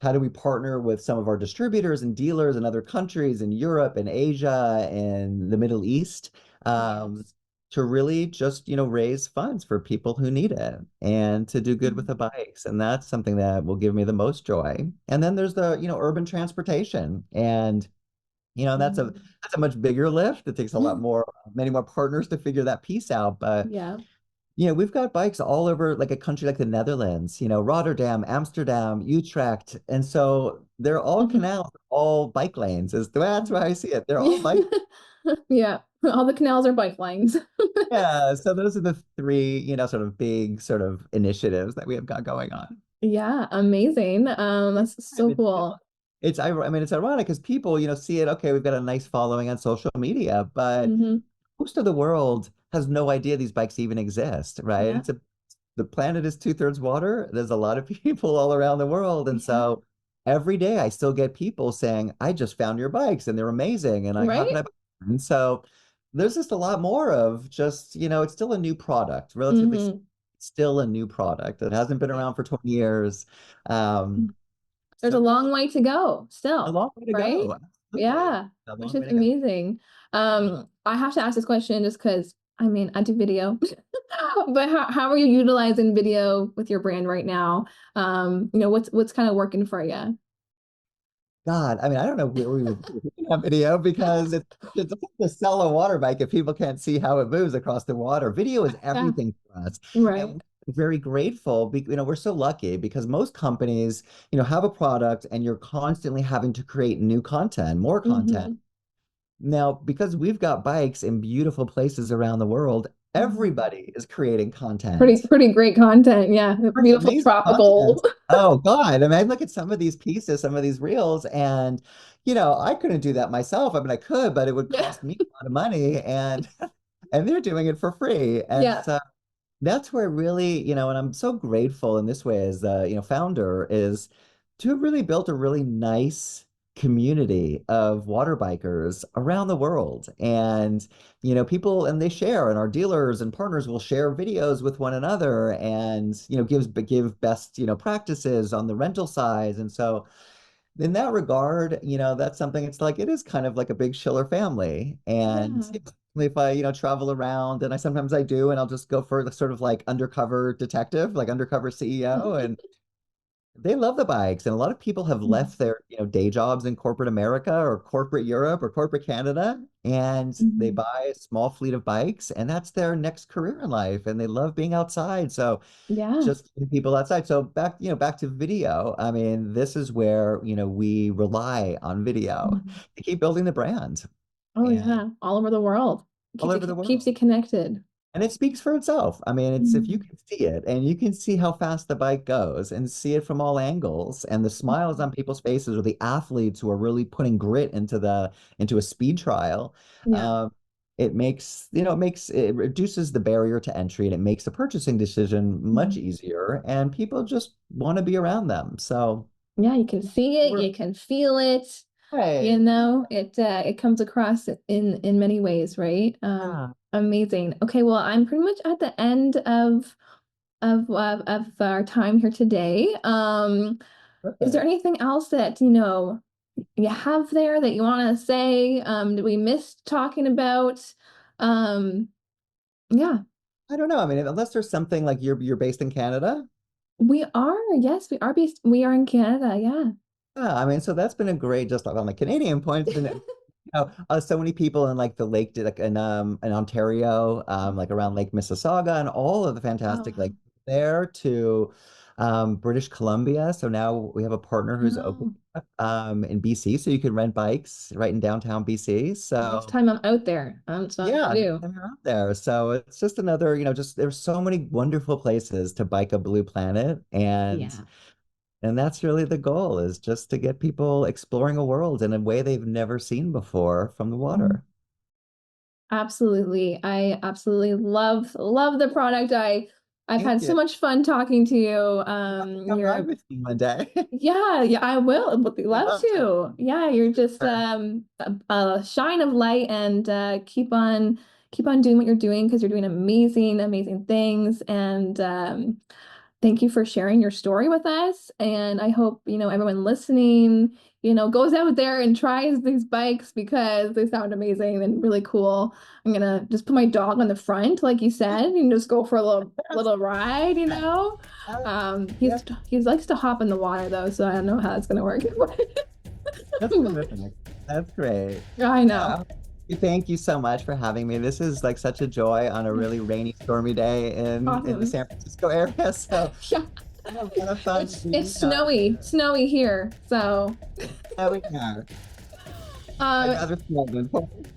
how do we partner with some of our distributors and dealers in other countries in Europe and Asia and the Middle East, um, Yes. to really just, raise funds for people who need it and to do good with Mhm. the bikes. And that's something that will give me the most joy. And then there's the, urban transportation. And Mhm. that's a much bigger lift. It takes a lot more, many more partners to figure that piece out. But Yeah. we've got bikes all over like a country like the Netherlands, Rotterdam, Amsterdam, Utrecht. And so they're all Mhm. canals, all bike lanes. That's why I see it. They're all bike. Yeah. Yeah. All the canals are bike lanes. Yeah. So those are the three, sort of big sort of initiatives that we have got going on. Yeah, amazing. That's so It's, cool. I mean, it's ironic because people, see it. Okay, we've got a nice following on social media, but Hmm. most of the world has no idea these bikes even exist, right? Yeah. The planet is 2/3 water. There's a lot of people all around the world. And Yeah. so every day I still get people saying, I just found your bikes and they're amazing. And like, how can Right? I buy them? And so there's just a lot more of just, it's still a new product, relatively Hmm. still a new product. It hasn't been around for 20 years. There's a So long way to go a still, long way to right? go. Absolutely. Yeah, A which long is way to go. amazing. I have to ask this question just because I mean I do video, but how are you utilizing video with your brand right now? What's kind of working for you? God, I mean, I don't know where we would do that video because it's hard to sell a water bike if people can't see how it moves across the water. Video is Yeah, everything for us. right. And we're very grateful. We're so lucky because most companies, have a product and you're constantly having to create new content, more content. Hmm. Now, because we've got bikes in beautiful places around the world, Hmm. everybody is creating Pretty content. pretty great content. Yeah, It's beautiful amazing tropical. content. Oh God. I mean, I look at some of these pieces, some of these reels, and I couldn't do that myself. I mean, I could, but it would Yeah, cost me a lot of money and and they're doing it for free. And yeah. so that's where really, and I'm so grateful in this way as the, founder is to have really built a really nice community of water bikers around the world. And, people and they share and our dealers and partners will share videos with one another and, give best, practices on the rental side. And so in that regard, that's something it's like it is kind of like a big Schiller family. And Yeah. if I, travel around and sometimes I do, and I'll just go for the sort of like undercover detective, like undercover CEO, and they love the bikes. And a lot of people have left their, day jobs in corporate America or corporate Europe or corporate Canada, and they Mhm. buy a small fleet of bikes, and that's their next career in life, and they love being outside. So Yeah. just getting people outside. So back to video. I mean, this is where, we rely on video Mhm. to keep building the brand Oh and yeah, all over the world. all Keeps over the it keeps world. you connected. And it speaks for itself. I mean, it's if you Mhm. can see it and you can see how fast the bike goes and see it from all angles and the smiles on people's faces or the athletes who are really putting grit into a speed trial, Yeah. um, it reduces the barrier to entry and it makes the purchasing decision much Mhm. easier and people just want to be around them. So Yeah, you can see it, we're you can feel it, hey, it comes across in many ways, right? yeah, Amazing. Okay, well, I'm pretty much at the end of our time here today. Is there perfect. anything else that, you have there that you want to say? Did we miss talking about? Um, yeah, I don't know. I mean, unless there's something like you're based in Canada. we are. Yes, we are in Canada. Yeah. Yeah, I mean, so that's been a great, just like on the Canadian point, it's been, so many people in like the lake, like in Ontario, like around Lake Mississauga and all of the Oh, fantastic wow. like there to British Columbia. So now we have a partner who's open Oh, in BC, so you can rent bikes right in downtown BC. next So time I'm out there, that's what I'm yeah, gonna next do. time you're out there. So it's just another, just there's so many wonderful places to bike a blue planet Yeah. and that's really the goal is just to get people exploring a world in a way they've never seen before from the Mhm. water. Absolutely. I absolutely love the product. I've Thank had so you. much fun talking to you. I'd love to come ride You're with you one day. Yeah, yeah, I will. Would I'd love love to. to. Yeah, you're just Sure. a shine of light and keep on doing what you're doing because you're doing amazing things. And thank you for sharing your story with us. And I hope, everyone listening, goes out there and tries these bikes because they sound amazing and really cool. I'm gonna just put my dog on the front, like you said, and just go for a That's, little ride, uh, He's yeah, he likes to hop in the water though, so I don't know how that's gonna work. that's terrific. That's great. I know. Yeah. Thank you so much for having me. This is like such a joy on a really rainy, stormy day in the Awesome. San Francisco area. So Yeah. I have a lot of fun It's being snowy here. So there we are. I'd uh rather snow than cold.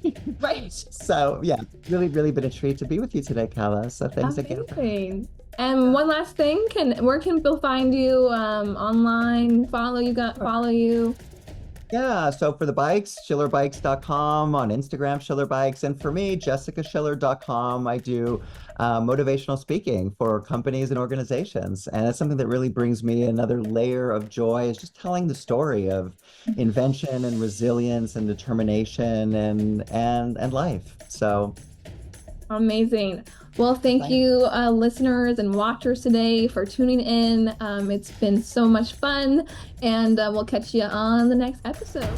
right. So yeah, really, really been a treat to be with you today, Kala. So thanks again for Amazing. And yeah. one last thing, where can people find you online, follow you, Sure. follow you? Yeah, so for the bikes, schillerbikes.com, on Instagram, Schiller Bikes, and for me, jessicaschiller.com. I do motivational speaking for companies and organizations, and it's something that really brings me another layer of joy, is just telling the story of invention and resilience and determination and life. So Amazing. Well, thank thank you, listeners and watchers today for tuning in. It's been so much fun, and we'll catch you on the next episode.